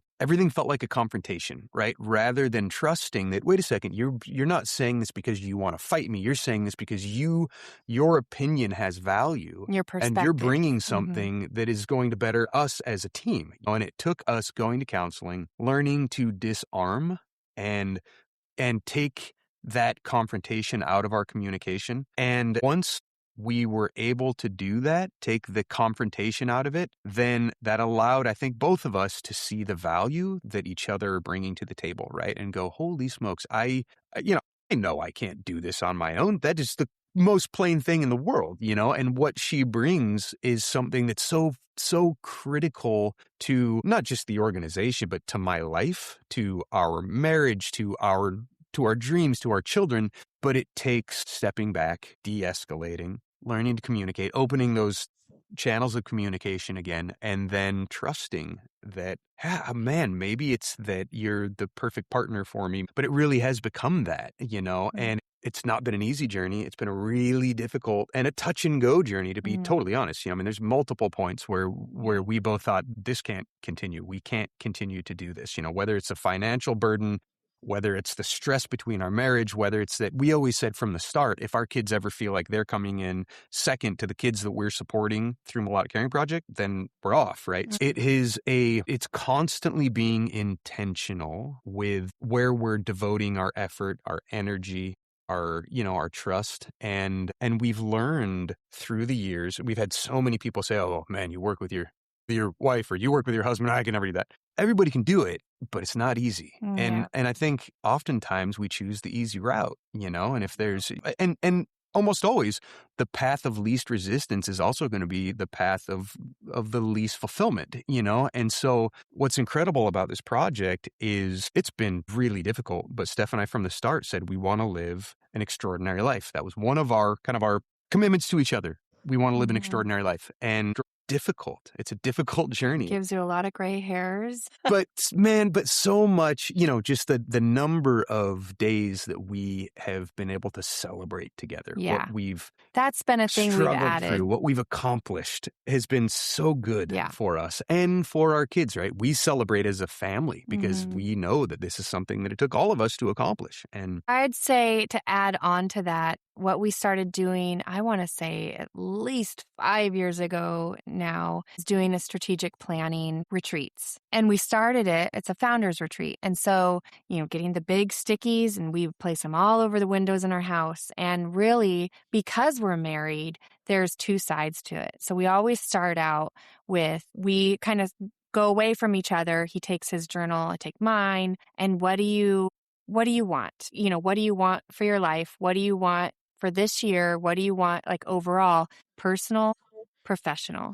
Speaker 2: confrontation, right? Rather than trusting that, wait a second, you're not saying this because you want to fight me. You're saying this because your opinion has value.
Speaker 3: Your perspective.
Speaker 2: And you're bringing something that is going to better us as a team. And it took us going to counseling, learning to disarm and take that confrontation out of our communication. And once we were able to do that, take the confrontation out of it, then that allowed, I think, both of us to see the value that each other are bringing to the table, right? And go, holy smokes, I know I can't do this on my own. That is the most plain thing in the world, and what she brings is something that's so critical to not just the organization, but to my life, to our marriage, to our dreams, to our children. But it takes stepping back, de-escalating, learning to communicate, opening those channels of communication again, and then trusting that, man, maybe it's that you're the perfect partner for me. But it really has become that, and it's not been an easy journey. It's been a really difficult and a touch and go journey, to be totally honest. There's multiple points where we both thought this can't continue. We can't continue to do this, whether it's a financial burden, whether it's the stress between our marriage, whether it's that we always said from the start, if our kids ever feel like they're coming in second to the kids that we're supporting through Melodic Caring Project, then we're off, right? It's constantly being intentional with where we're devoting our effort, our energy, our trust. And we've learned through the years, we've had so many people say, oh man, you work with your wife or you work with your husband. I can never do that. Everybody can do it, but it's not easy. And I think oftentimes we choose the easy route, and if there's, and almost always the path of least resistance is also going to be the path of the least fulfillment, And so what's incredible about this project is it's been really difficult, but Steph and I from the start said we want to live an extraordinary life. That was one of our commitments to each other. We want to live an extraordinary life. And difficult. It's a difficult journey.
Speaker 3: Gives you a lot of gray hairs.
Speaker 2: But man, but so much, just the number of days that we have been able to celebrate together.
Speaker 3: Yeah.
Speaker 2: What we've
Speaker 3: That's been a thing we've
Speaker 2: struggled
Speaker 3: added.
Speaker 2: through, what we've accomplished has been so good
Speaker 3: Yeah.
Speaker 2: for us and for our kids, right? We celebrate as a family because
Speaker 3: Mhm.
Speaker 2: we know that this is something that it took all of us to accomplish. And
Speaker 3: I'd say to add on to that, what we started doing, I want to say at least 5 years ago now, is doing a strategic planning retreats. And we started it's a founders retreat. And so, getting the big stickies and we place them all over the windows in our house. And really, because we're married, there's two sides to it. So we always start out with, we kind of go away from each other. He takes his journal, I take mine. And what do you want? What do you want for your life? What do you want for this year? What do you want, like, overall, personal, professional,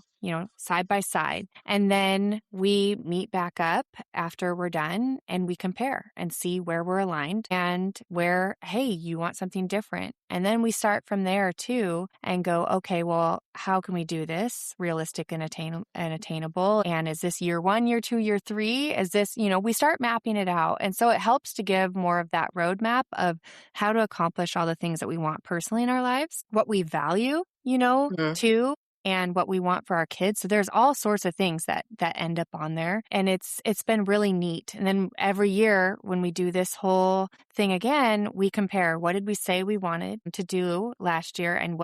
Speaker 3: side by side? And then we meet back up after we're done and we compare and see where we're aligned and where, hey, you want something different. And then we start from there too and go, okay, well, how can we do this realistic and attainable? And is this year 1, year 2, year 3? Is this, we start mapping it out. And so it helps to give more of that roadmap of how to accomplish all the things that we want personally in our lives, what we value, too, and what we want for our kids. So there's all sorts of things that end up on there. And it's been really neat. And then every year when we do this whole thing again, we compare, what did we say we wanted to do last year and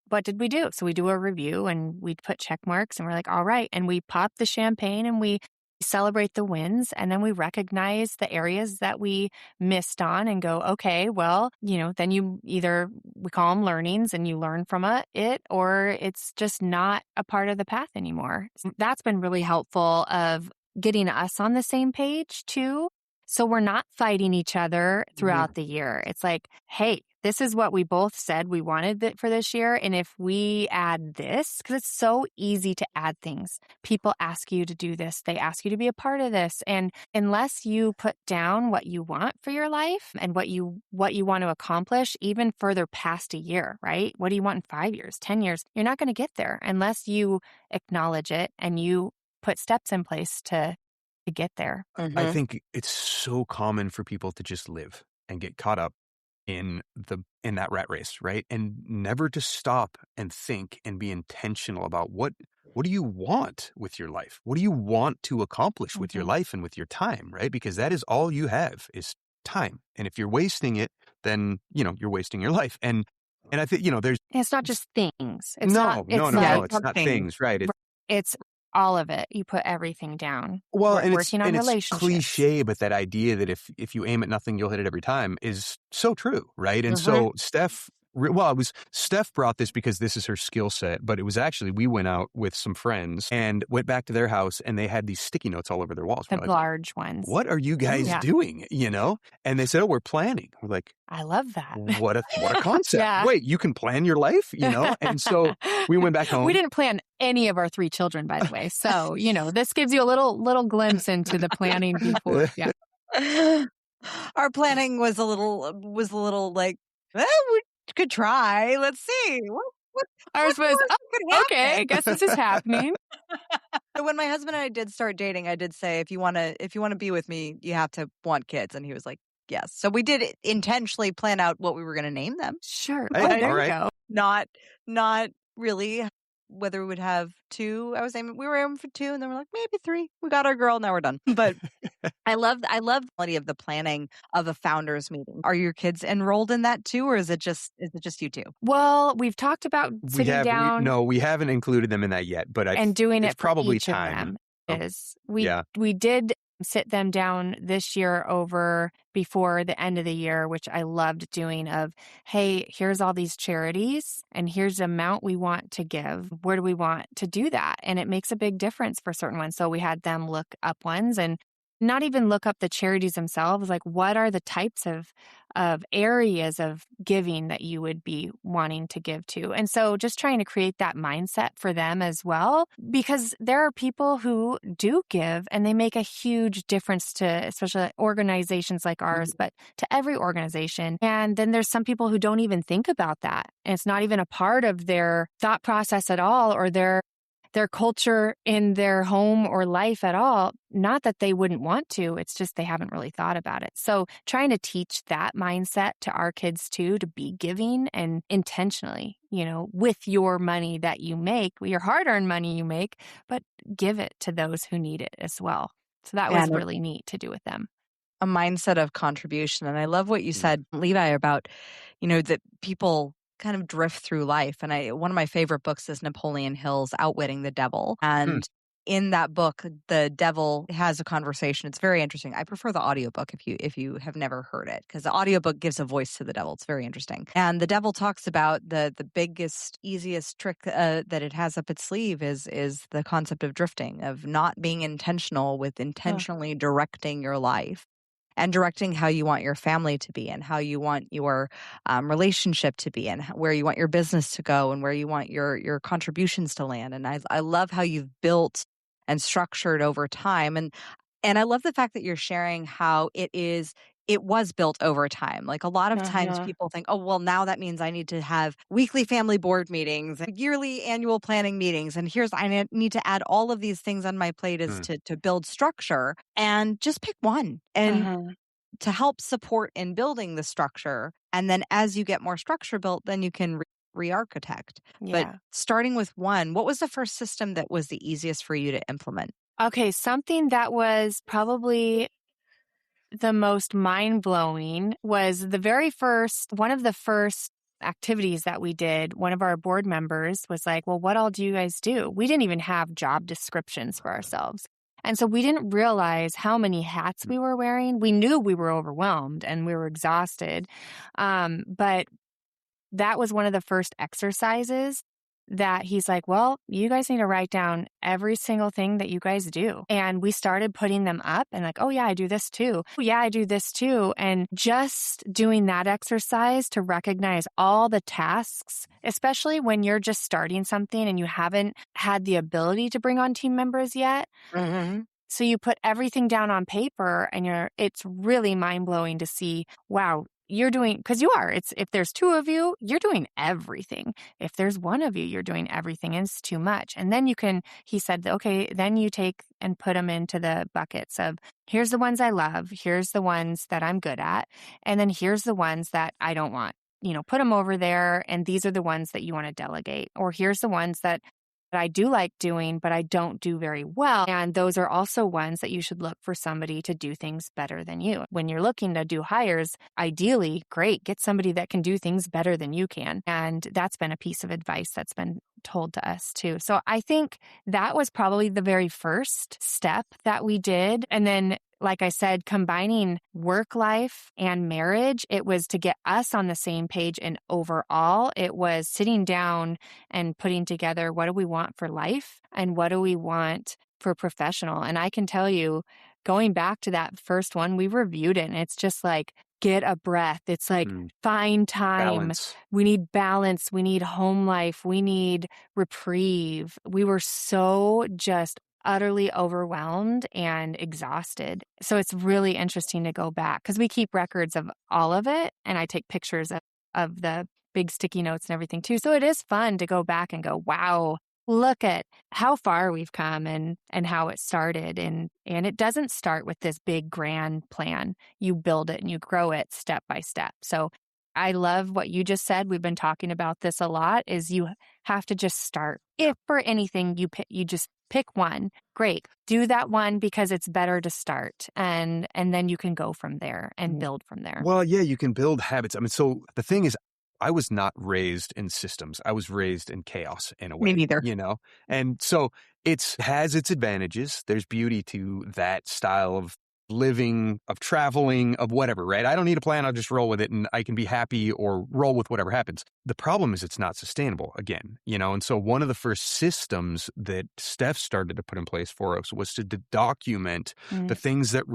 Speaker 3: what did we do? So we do a review and we put check marks and we're like, all right. And we pop the champagne and we celebrate the wins. And then we recognize the areas that we missed on and go, okay, well, then we call them learnings and you learn from it, or it's just not a part of the path anymore. So that's been really helpful of getting us on the same page too. So we're not fighting each other throughout the year. It's like, hey, this is what we both said we wanted for this year. And if we add this, because it's so easy to add things. People ask you to do this. They ask you to be a part of this. And unless you put down what you want for your life and what you want to accomplish, even further past a year, right? What do you want in 5 years, 10 years? You're not going to get there unless you acknowledge it and you put steps in place to get there.
Speaker 2: I think it's so common for people to just live and get caught up in that rat race, right? And never to stop and think and be intentional about what do you want with your life? What do you want to accomplish with your life and with your time, right? Because that is all you have is time. And if you're wasting it, then, you're wasting your life. And I think,
Speaker 3: it's not just things.
Speaker 2: It's not things, right?
Speaker 3: It's all of it. You put everything down.
Speaker 2: Well,
Speaker 3: We're
Speaker 2: and
Speaker 3: working on relationships.
Speaker 2: It's cliche, but that idea that if you aim at nothing, you'll hit it every time is so true, right? And so Steph brought this because this is her skill set, but it was actually, we went out with some friends and went back to their house and they had these sticky notes all over their walls.
Speaker 3: The large ones.
Speaker 2: What are you guys doing? And they said, oh, we're planning. We're like,
Speaker 3: I love that.
Speaker 2: What a concept.
Speaker 3: Yeah.
Speaker 2: Wait, you can plan your life, And so we went back home.
Speaker 3: We didn't plan any of our 3 children, by the way. So, this gives you a little glimpse into the planning before. Yeah.
Speaker 1: Our planning was a little like, well, we could try. Let's see. What
Speaker 3: Ours was,
Speaker 1: could happen?
Speaker 3: okay, I guess this is happening.
Speaker 1: When my husband and I did start dating, I did say, if you want to be with me, you have to want kids. And he was like, yes. So we did intentionally plan out what we were going to name them.
Speaker 3: Sure.
Speaker 2: Hey,
Speaker 3: there
Speaker 2: all
Speaker 3: you
Speaker 2: right.
Speaker 3: go.
Speaker 1: Not really whether we would have 2. We were aiming for 2 and then we're like, maybe 3. We got our girl. Now we're done. But I love the quality of the planning of a founders meeting. Are your kids enrolled in that too? Or is it just you two?
Speaker 3: Well, we've talked about sitting down.
Speaker 2: We haven't included them in that yet, but
Speaker 3: and doing
Speaker 2: it's
Speaker 3: it for
Speaker 2: probably
Speaker 3: each
Speaker 2: time.
Speaker 3: Of them we did sit them down this year over before the end of the year, which I loved doing, of, hey, here's all these charities and here's the amount we want to give. Where do we want to do that? And it makes a big difference for certain ones. So we had them look up ones and not even look up the charities themselves, like what are the types of areas of giving that you would be wanting to give to. And so just trying to create that mindset for them as well, because there are people who do give and they make a huge difference to, especially organizations like ours, but to every organization. And then there's some people who don't even think about that. And it's not even a part of their thought process at all, or their their culture in their home or life at all. Not that they wouldn't want to, it's just they haven't really thought about it. So trying to teach that mindset to our kids too, to be giving and intentionally, with your money that you make, your hard-earned money you make, but give it to those who need it as well. So that was really neat to do with them.
Speaker 1: A mindset of contribution. And I love what you said, Levi, about, that people kind of drift through life. And one of my favorite books is Napoleon Hill's Outwitting the Devil. And in that book, the devil has a conversation. It's very interesting. I prefer the audiobook if you have never heard it, because the audiobook gives a voice to the devil. It's very interesting. And the devil talks about the biggest, easiest trick that it has up its sleeve is the concept of drifting, of not being intentional with intentionally directing your life. And directing how you want your family to be, and how you want your relationship to be, and where you want your business to go, and where you want your contributions to land. And I love how you've built and structured over time. And I love the fact that you're sharing how it was built over time. Like, a lot of times people think, oh, well, now that means I need to have weekly family board meetings and yearly annual planning meetings. And I need to add all of these things on my plate to build structure, and just pick one and to help support in building the structure. And then as you get more structure built, then you can re-architect.
Speaker 3: Yeah.
Speaker 1: But starting with one, what was the first system that was the easiest for you to implement?
Speaker 3: Okay, something that was probably the most mind-blowing was one of the first activities that we did. One of our board members was like, well, what all do you guys do? We didn't even have job descriptions for ourselves. And so we didn't realize how many hats we were wearing. We knew we were overwhelmed and we were exhausted. But that was one of the first exercises that he's like, well, you guys need to write down every single thing that you guys do. And we started putting them up and like, oh yeah, I do this too. Oh, yeah, I do this too. And just doing that exercise to recognize all the tasks, especially when you're just starting something and you haven't had the ability to bring on team members yet.
Speaker 1: Mm-hmm.
Speaker 3: So you put everything down on paper and it's really mind-blowing to see, wow, you're doing, because you are. If there's two of you, you're doing everything. If there's one of you, you're doing everything, and it's too much. And then he said, okay, then you take and put them into the buckets of, here's the ones I love, here's the ones that I'm good at, and then here's the ones that I don't want. Put them over there, and these are the ones that you want to delegate. Or here's the ones that I do like doing, but I don't do very well. And those are also ones that you should look for somebody to do things better than you. When you're looking to do hires, ideally, great, get somebody that can do things better than you can. And that's been a piece of advice that's been told to us too. So I think that was probably the very first step that we did. And then, like I said, combining work life and marriage, it was to get us on the same page. And overall, it was sitting down and putting together, what do we want for life and what do we want for professional? And I can tell you, going back to that first one, we reviewed it and it's just like, get a breath. It's like, find time.
Speaker 2: Balance.
Speaker 3: We need balance. We need home life. We need reprieve. We were so just utterly overwhelmed and exhausted. So it's really interesting to go back because we keep records of all of it. And I take pictures of the big sticky notes and everything too. So it is fun to go back and go, wow, look at how far we've come and how it started. And it doesn't start with this big grand plan. You build it and you grow it step by step. So I love what you just said. We've been talking about this a lot, is you have to just start. If for anything you just pick one, great. Do that one because it's better to start. And then you can go from there and build from there.
Speaker 2: Well, yeah, you can build habits. I mean, so the thing is, I was not raised in systems. I was raised in chaos in a way.
Speaker 1: Me neither.
Speaker 2: And so it has its advantages. There's beauty to that style of living, of traveling, of whatever, right? I don't need a plan. I'll just roll with it and I can be happy or roll with whatever happens. The problem is it's not sustainable again, and so one of the first systems that Steph started to put in place for us was to document the things that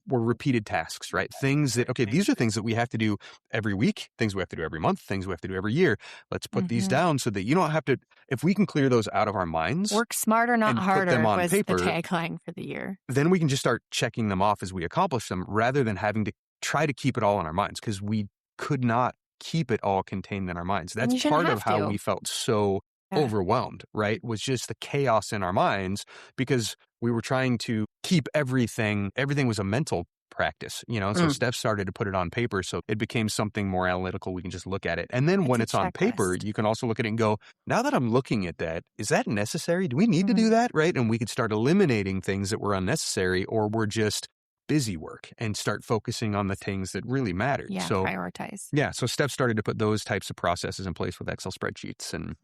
Speaker 2: were repeated tasks, right? Things that, okay, these are things that we have to do every week, things we have to do every month, things we have to do every year. Let's put these down so that you don't have to, if we can clear those out of our minds.
Speaker 3: Work smarter, not harder was
Speaker 2: paper,
Speaker 3: the tagline for the year.
Speaker 2: Then we can just start checking them off as we accomplish them rather than having to try to keep it all in our minds, because we could not keep it all contained in our minds. That's part of how we felt so overwhelmed, right? Was just the chaos in our minds because we were trying to keep everything was a mental practice, so Steph started to put it on paper. So it became something more analytical. We can just look at it. And then when it's on paper, you can also look at it and go, now that I'm looking at that, is that necessary? Do we need to do that? Right. And we could start eliminating things that were unnecessary or were just busy work and start focusing on the things that really mattered.
Speaker 3: Yeah,
Speaker 2: so
Speaker 3: prioritize.
Speaker 2: Yeah. So Steph started to put those types of processes in place with Excel spreadsheets and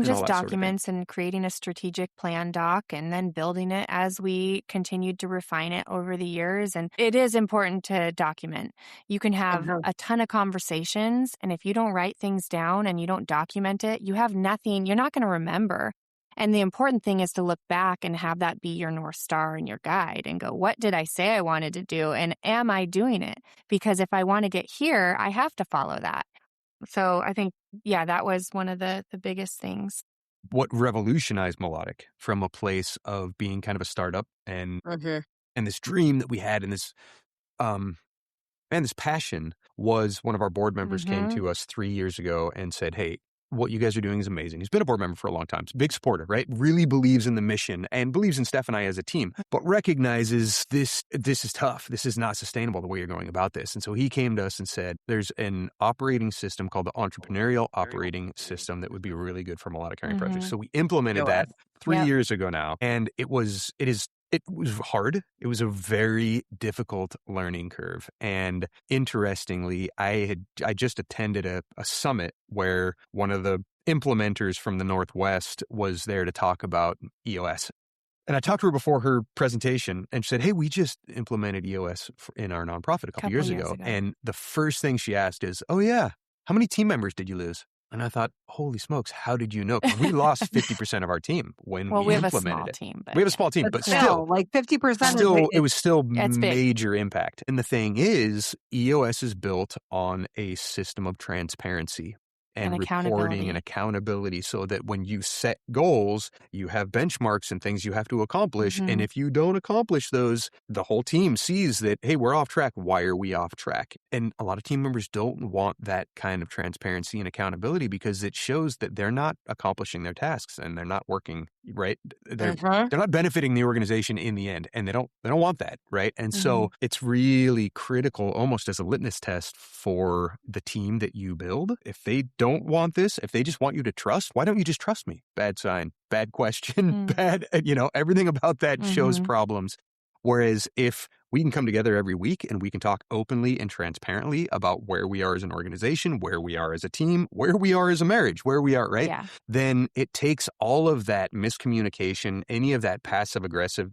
Speaker 3: just documents and creating a strategic plan doc and then building it as we continued to refine it over the years. And it is important to document. You can have a ton of conversations, and if you don't write things down and you don't document it, you have nothing, you're not going to remember. And the important thing is to look back and have that be your North Star and your guide and go, what did I say I wanted to do? And am I doing it? Because if I want to get here, I have to follow that. So I think, that was one of the biggest things.
Speaker 2: What revolutionized Melodic from a place of being kind of a startup and this dream that we had and this this passion was one of our board members came to us 3 years ago and said, hey, what you guys are doing is amazing. He's been a board member for a long time. He's a big supporter, right? Really believes in the mission and believes in Steph and I as a team, but recognizes this is tough. This is not sustainable the way you're going about this. And so he came to us and said, there's an operating system called the entrepreneurial operating system that would be really good for Melodic Caring Project. So we implemented that 3 years ago now. And it was hard. It was a very difficult learning curve. And interestingly, I just attended a summit where one of the implementers from the Northwest was there to talk about EOS. And I talked to her before her presentation and she said, hey, we just implemented EOS in our nonprofit a couple years ago. And the first thing she asked is, oh yeah, how many team members did you lose? And I thought, holy smokes, how did you know? 'Cause we lost 50% of our team when we implemented it. We have a small team, but still,
Speaker 1: like 50%.
Speaker 2: It was still major impact. And the thing is, EOS is built on a system of transparency and reporting and accountability so that when you set goals, you have benchmarks and things you have to accomplish. And if you don't accomplish those, the whole team sees that, hey, we're off track. Why are we off track? And a lot of team members don't want that kind of transparency and accountability because it shows that they're not accomplishing their tasks and they're not working, right? They're not benefiting the organization in the end, and they don't want that, right? And so it's really critical, almost as a litmus test for the team that you build. If they don't want this, if they just want you to trust, why don't you just trust me? Bad sign, bad question, bad, everything about that shows problems. Whereas if we can come together every week and we can talk openly and transparently about where we are as an organization, where we are as a team, where we are as a marriage, where we are, right? Yeah. Then it takes all of that miscommunication, any of that passive aggressive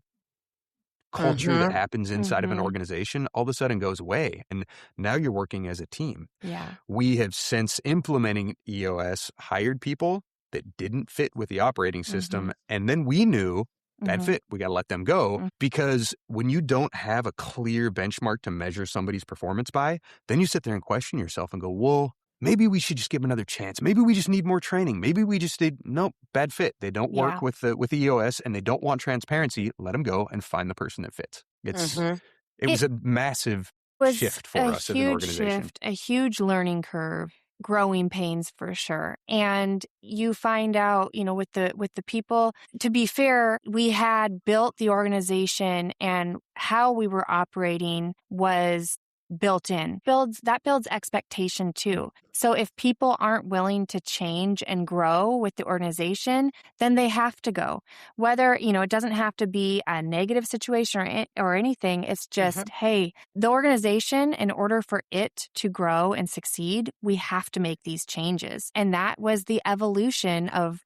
Speaker 2: culture that happens inside of an organization all of a sudden goes away. And now you're working as a team.
Speaker 3: Yeah.
Speaker 2: We have, since implementing EOS, hired people that didn't fit with the operating system. And then we knew bad fit. We got to let them go because when you don't have a clear benchmark to measure somebody's performance by, then you sit there and question yourself and go, well, maybe we should just give them another chance. Maybe we just need more training. Maybe we just did, nope, bad fit. They don't work with the EOS and they don't want transparency. Let them go and find the person that fits. It was a massive shift for us as an organization.
Speaker 3: A huge learning curve, growing pains for sure. And you find out, with the people, to be fair, we had built the organization and how we were operating was built in. That builds expectation too. So if people aren't willing to change and grow with the organization, then they have to go. Whether, it doesn't have to be a negative situation or anything. It's just, hey, the organization, in order for it to grow and succeed, we have to make these changes. And that was the evolution of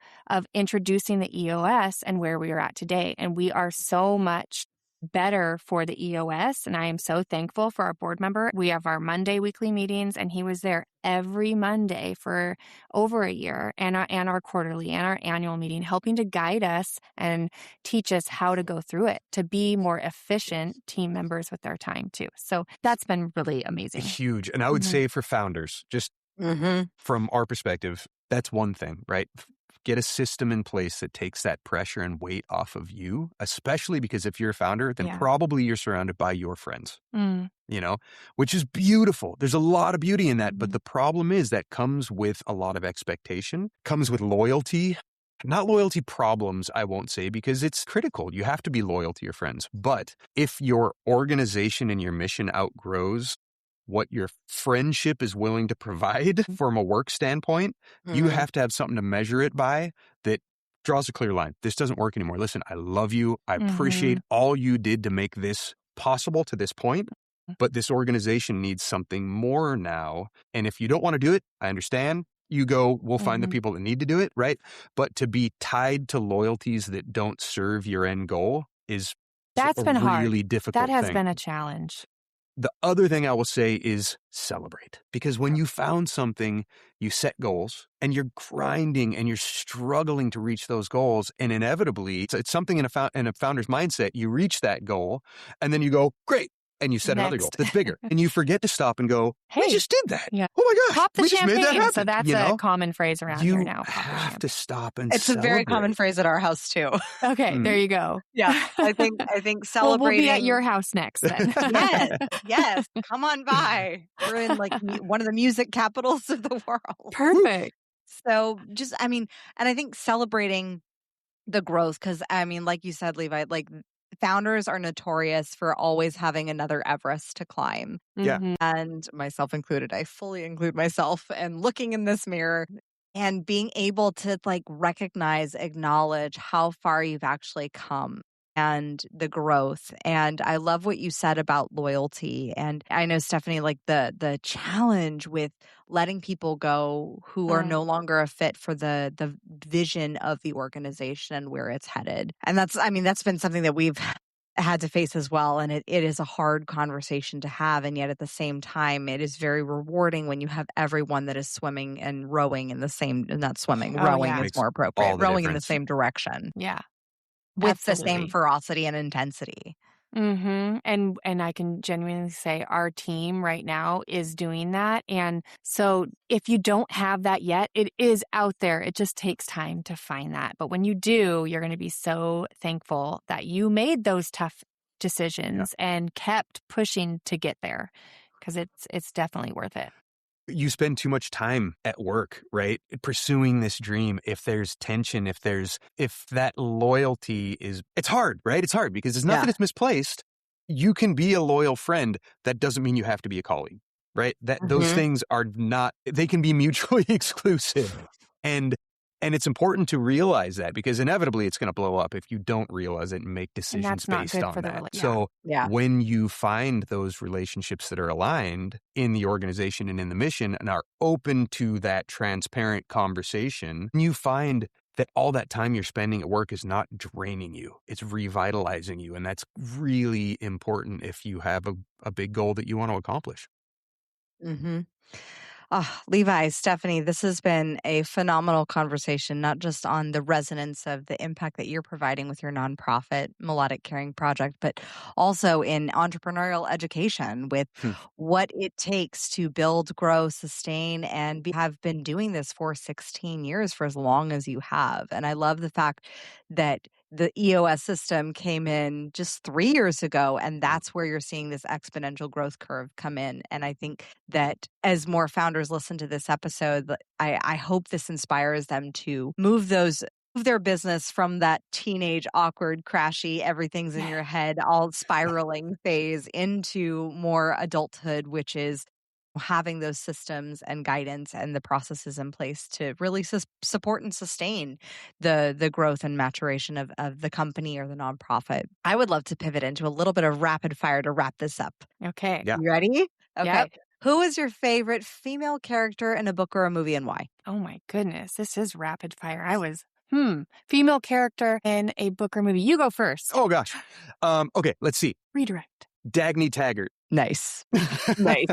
Speaker 3: introducing the EOS and where we are at today. And we are so much better for the EOS. And I am so thankful for our board member. We have our Monday weekly meetings, and he was there every Monday for over a year, and our quarterly and our annual meeting, helping to guide us and teach us how to go through it, to be more efficient team members with their time too. So that's been really amazing.
Speaker 2: Huge. And I would say for founders, just from our perspective, that's one thing, right? Get a system in place that takes that pressure and weight off of you, especially because if you're a founder, then probably you're surrounded by your friends, which is beautiful. There's a lot of beauty in that. But the problem is that comes with a lot of expectation, comes with loyalty. Not loyalty problems, I won't say, because it's critical. You have to be loyal to your friends. But if your organization and your mission outgrows what your friendship is willing to provide from a work standpoint, you have to have something to measure it by that draws a clear line. This doesn't work anymore. Listen, I love you. I appreciate all you did to make this possible to this point. But this organization needs something more now. And if you don't want to do it, I understand. You go, we'll find the people that need to do it, right? But to be tied to loyalties that don't serve your end goal is
Speaker 3: That's been
Speaker 2: really
Speaker 3: hard.
Speaker 2: difficult
Speaker 3: That has
Speaker 2: thing.
Speaker 3: been a challenge.
Speaker 2: The other thing I will say is celebrate. Because when you found something, you set goals and you're grinding and you're struggling to reach those goals. And inevitably, it's something in a founder's mindset. You reach that goal and then you go, great. And you set another goal that's bigger. And you forget to stop and go,
Speaker 3: Hey,
Speaker 2: we just did that.
Speaker 3: yeah.
Speaker 2: Oh my gosh.
Speaker 3: Pop the
Speaker 2: we just
Speaker 3: champagne.
Speaker 2: made that happen.
Speaker 3: So that's a common phrase around here now.
Speaker 2: You have to stop and
Speaker 1: It's
Speaker 2: celebrate.
Speaker 1: a very common phrase at our house too.
Speaker 3: Okay, there you go.
Speaker 1: Yeah, I think
Speaker 3: Well,
Speaker 1: celebrating.
Speaker 3: we'll be at your house next then.
Speaker 1: Yes, come on by. We're in like one of the music capitals of the world.
Speaker 3: Perfect.
Speaker 1: So just, and I think celebrating the growth, because like you said, Levi, like founders are notorious for always having another Everest to climb.
Speaker 2: Yeah.
Speaker 1: And myself included, I fully include myself, and looking in this mirror and being able to like recognize, acknowledge how far you've actually come and the growth. And I love what you said about loyalty. And I know, Stephanie, like the challenge with letting people go who are no longer a fit for the vision of the organization and where it's headed. And that's been something that we've had to face as well. And it is a hard conversation to have. And yet at the same time, it is very rewarding when you have everyone that is swimming and rowing in the same, not swimming, rowing is more appropriate, rowing in the same direction.
Speaker 3: Yeah.
Speaker 1: With the same ferocity and intensity.
Speaker 3: And I can genuinely say our team right now is doing that. And so if you don't have that yet, it is out there. It just takes time to find that. But when you do, you're going to be so thankful that you made those tough decisions and kept pushing to get there, because it's definitely worth it.
Speaker 2: You spend too much time at work, right? Pursuing this dream. If there's tension, if that loyalty it's hard, right? It's hard because it's not that it's misplaced. You can be a loyal friend. That doesn't mean you have to be a colleague, right? Those things are not, they can be mutually exclusive. And it's important to realize that, because inevitably it's going to blow up if you don't realize it and make decisions based on that. So when you find those relationships that are aligned in the organization and in the mission and are open to that transparent conversation, you find that all that time you're spending at work is not draining you. It's revitalizing you. And that's really important if you have a big goal that you want to accomplish.
Speaker 1: Levi, Stephanie, this has been a phenomenal conversation, not just on the resonance of the impact that you're providing with your nonprofit, Melodic Caring Project, but also in entrepreneurial education with what it takes to build, grow, sustain, and have been doing this for 16 years, for as long as you have. And I love the fact that the EOS system came in just 3 years ago, and that's where you're seeing this exponential growth curve come in. And I think that as more founders listen to this episode, I hope this inspires them to move their business from that teenage, awkward, crashy, everything's in your head, all spiraling phase into more adulthood, which is having those systems and guidance and the processes in place to really support and sustain the growth and maturation of the company or the nonprofit. I would love to pivot into a little bit of rapid fire to wrap this up.
Speaker 3: Okay.
Speaker 2: Yeah.
Speaker 1: You ready? Okay.
Speaker 3: Yep.
Speaker 1: Who is your favorite female character in a book or a movie, and why?
Speaker 3: Oh my goodness. This is rapid fire. Female character in a book or movie. You go first.
Speaker 2: Oh gosh. Okay, let's see.
Speaker 3: Redirect.
Speaker 2: Dagny Taggart.
Speaker 1: Nice. Nice.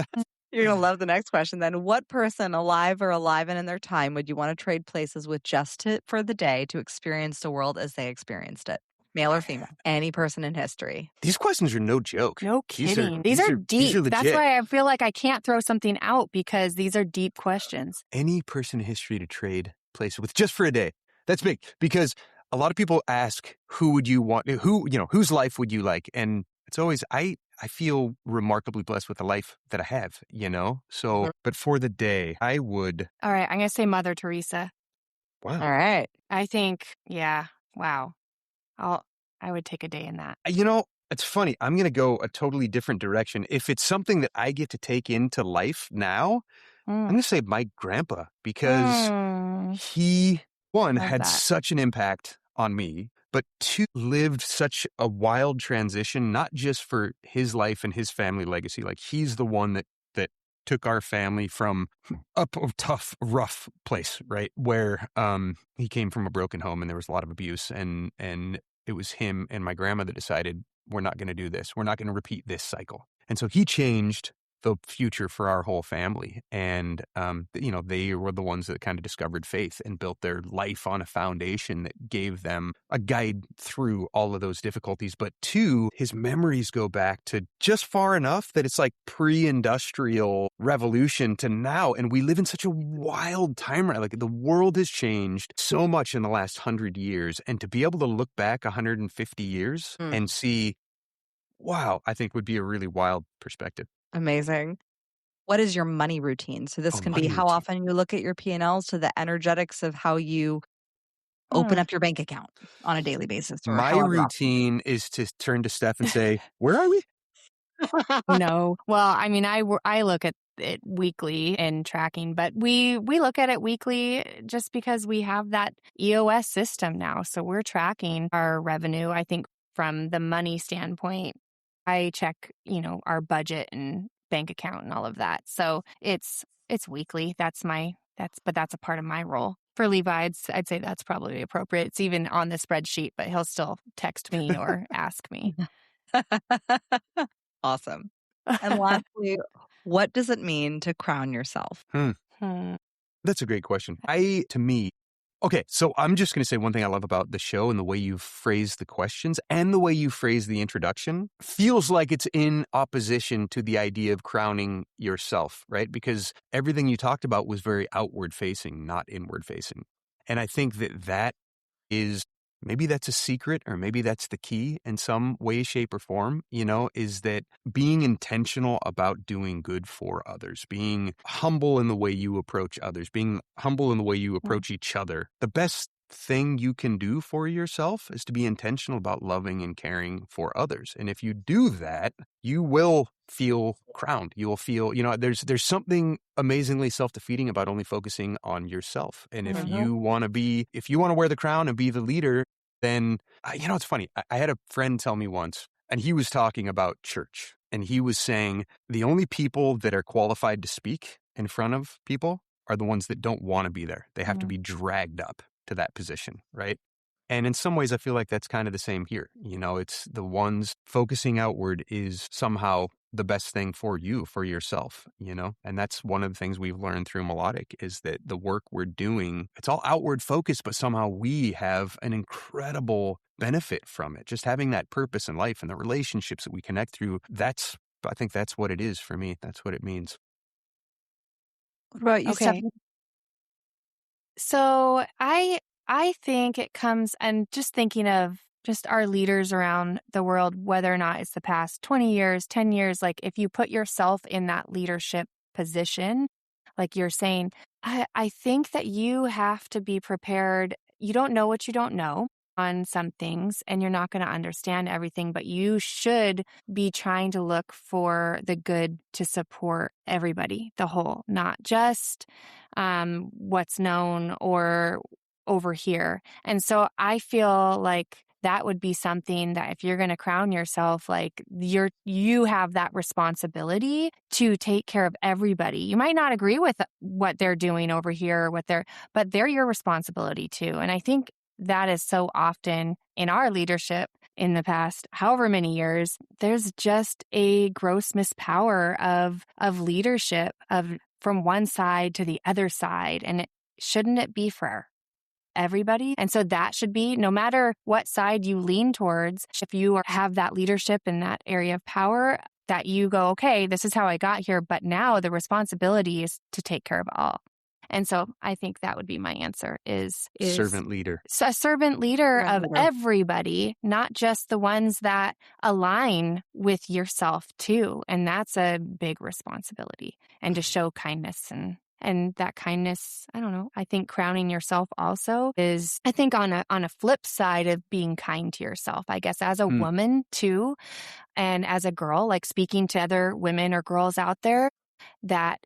Speaker 1: You're going to love the next question then. What person, alive or alive and in their time, would you want to trade places with just for the day to experience the world as they experienced it? Male or female? Any person in history.
Speaker 2: These questions are no joke.
Speaker 3: No kidding. These are deep.
Speaker 2: These are
Speaker 3: That's why I feel like I can't throw something out, because these are deep questions.
Speaker 2: Any person in history to trade places with just for a day. That's big, because a lot of people ask, whose life would you like? And it's always, I feel remarkably blessed with the life that I have, So, but for the day, I would.
Speaker 3: All right, I'm going to say Mother Teresa.
Speaker 2: Wow.
Speaker 1: All right.
Speaker 3: I think, yeah, wow. I would take a day in that.
Speaker 2: It's funny. I'm going to go a totally different direction. If it's something that I get to take into life now, I'm going to say my grandpa, because he, one,
Speaker 3: Love
Speaker 2: had
Speaker 3: that.
Speaker 2: such an impact on me, but two, lived such a wild transition, not just for his life and his family legacy. Like, he's the one that took our family from a tough, rough place, right? Where he came from a broken home and there was a lot of abuse, and it was him and my grandma that decided, we're not going to do this. We're not going to repeat this cycle. And so he changed the future for our whole family. And, they were the ones that kind of discovered faith and built their life on a foundation that gave them a guide through all of those difficulties. But two, his memories go back to just far enough that it's like pre-industrial revolution to now. And we live in such a wild time, right? Like, the world has changed so much in the last 100 years. And to be able to look back 150 years and see, wow, I think would be a really wild perspective.
Speaker 1: Amazing. What is your money routine? So this can be
Speaker 2: money
Speaker 1: how
Speaker 2: routine.
Speaker 1: often you look at your P&Ls, to the energetics of how you open up your bank account on a daily basis, or
Speaker 2: My
Speaker 1: however often.
Speaker 2: routine is to turn to Steph and say, where are we?
Speaker 3: No. Well, I mean, I look at it weekly in tracking, but we look at it weekly just because we have that EOS system now. So we're tracking our revenue. I think from the money standpoint, I check, our budget and bank account and all of that. So it's weekly. That's a part of my role. For Levi, I'd say that's probably appropriate. It's even on the spreadsheet, but he'll still text me or ask me.
Speaker 1: Awesome. And lastly, what does it mean to crown yourself?
Speaker 2: That's a great question. Okay, so I'm just going to say one thing I love about the show, and the way you phrase the questions and the way you phrase the introduction feels like it's in opposition to the idea of crowning yourself, right? Because everything you talked about was very outward facing, not inward facing. And I think that is, maybe that's a secret, or maybe that's the key in some way, shape, or form, is that being intentional about doing good for others, being humble in the way you approach others, being humble in the way you approach each other. The best thing you can do for yourself is to be intentional about loving and caring for others. And if you do that, you will feel crowned. You will feel, there's something amazingly self-defeating about only focusing on yourself. And if you want to wear the crown and be the leader, then, it's funny. I had a friend tell me once, and he was talking about church, and he was saying the only people that are qualified to speak in front of people are the ones that don't want to be there. They have to be dragged up to that position, right? And in some ways, I feel like that's kind of the same here. It's the ones focusing outward is somehow the best thing for you, for yourself, and that's one of the things we've learned through Melodic, is that the work we're doing, it's all outward focused, but somehow we have an incredible benefit from it. Just having that purpose in life and the relationships that we connect through, I think that's what it is for me. That's what it means.
Speaker 1: What about you,
Speaker 3: Okay.
Speaker 1: Stephanie?
Speaker 3: So I think it comes, and just thinking of just our leaders around the world, whether or not it's the past 20 years, 10 years, like if you put yourself in that leadership position, like you're saying, I think that you have to be prepared. You don't know what you don't know on some things, and you're not going to understand everything, but you should be trying to look for the good to support everybody, the whole, not just what's known or over here. And so I feel like that would be something that if you're going to crown yourself, like you have that responsibility to take care of everybody. You might not agree with what they're doing over here, but they're your responsibility too. And I think that is so often in our leadership in the past, however many years, there's just a gross mispower of leadership from one side to the other side. And shouldn't it be for everybody? And so that should be, no matter what side you lean towards, if you have that leadership in that area of power, that you go, okay, this is how I got here, but now the responsibility is to take care of all. And so I think that would be my answer is
Speaker 2: servant leader.
Speaker 3: So a servant leader of everybody, not just the ones that align with yourself too. And that's a big responsibility, and to show kindness And that kindness, I don't know, I think crowning yourself also is, I think on a flip side of being kind to yourself, I guess as a woman too, and as a girl, like speaking to other women or girls out there that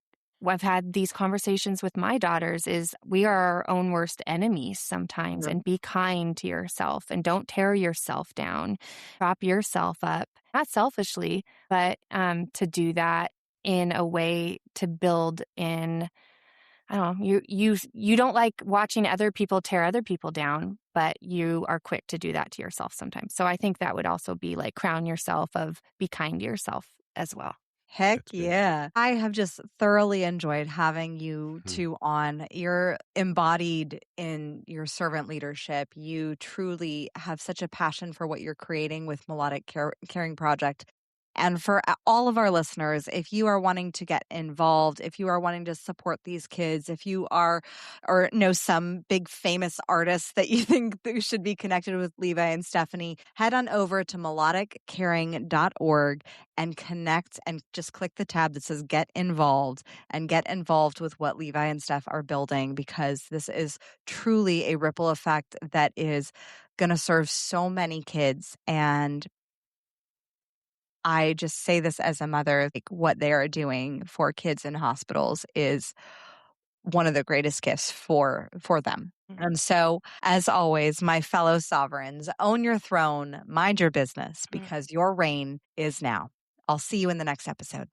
Speaker 3: I've had these conversations with my daughters is we are our own worst enemies sometimes, and be kind to yourself and don't tear yourself down. Prop yourself up, not selfishly, but to do that in a way to build in. I don't know, you don't like watching other people tear other people down, but you are quick to do that to yourself sometimes. So I think that would also be like crown yourself of be kind to yourself as well.
Speaker 1: Heck yeah. I have just thoroughly enjoyed having you two on. You're embodied in your servant leadership. You truly have such a passion for what you're creating with Caring Project. And for all of our listeners, if you are wanting to get involved, if you are wanting to support these kids, if you are or know some big famous artists that you think that should be connected with Levi and Stephanie, head on over to melodiccaring.org and connect and just click the tab that says get involved and get involved with what Levi and Steph are building, because this is truly a ripple effect that is going to serve so many kids. And I just say this as a mother, like what they are doing for kids in hospitals is one of the greatest gifts for them. And so, as always, my fellow sovereigns, own your throne, mind your business, because your reign is now. I'll see you in the next episode.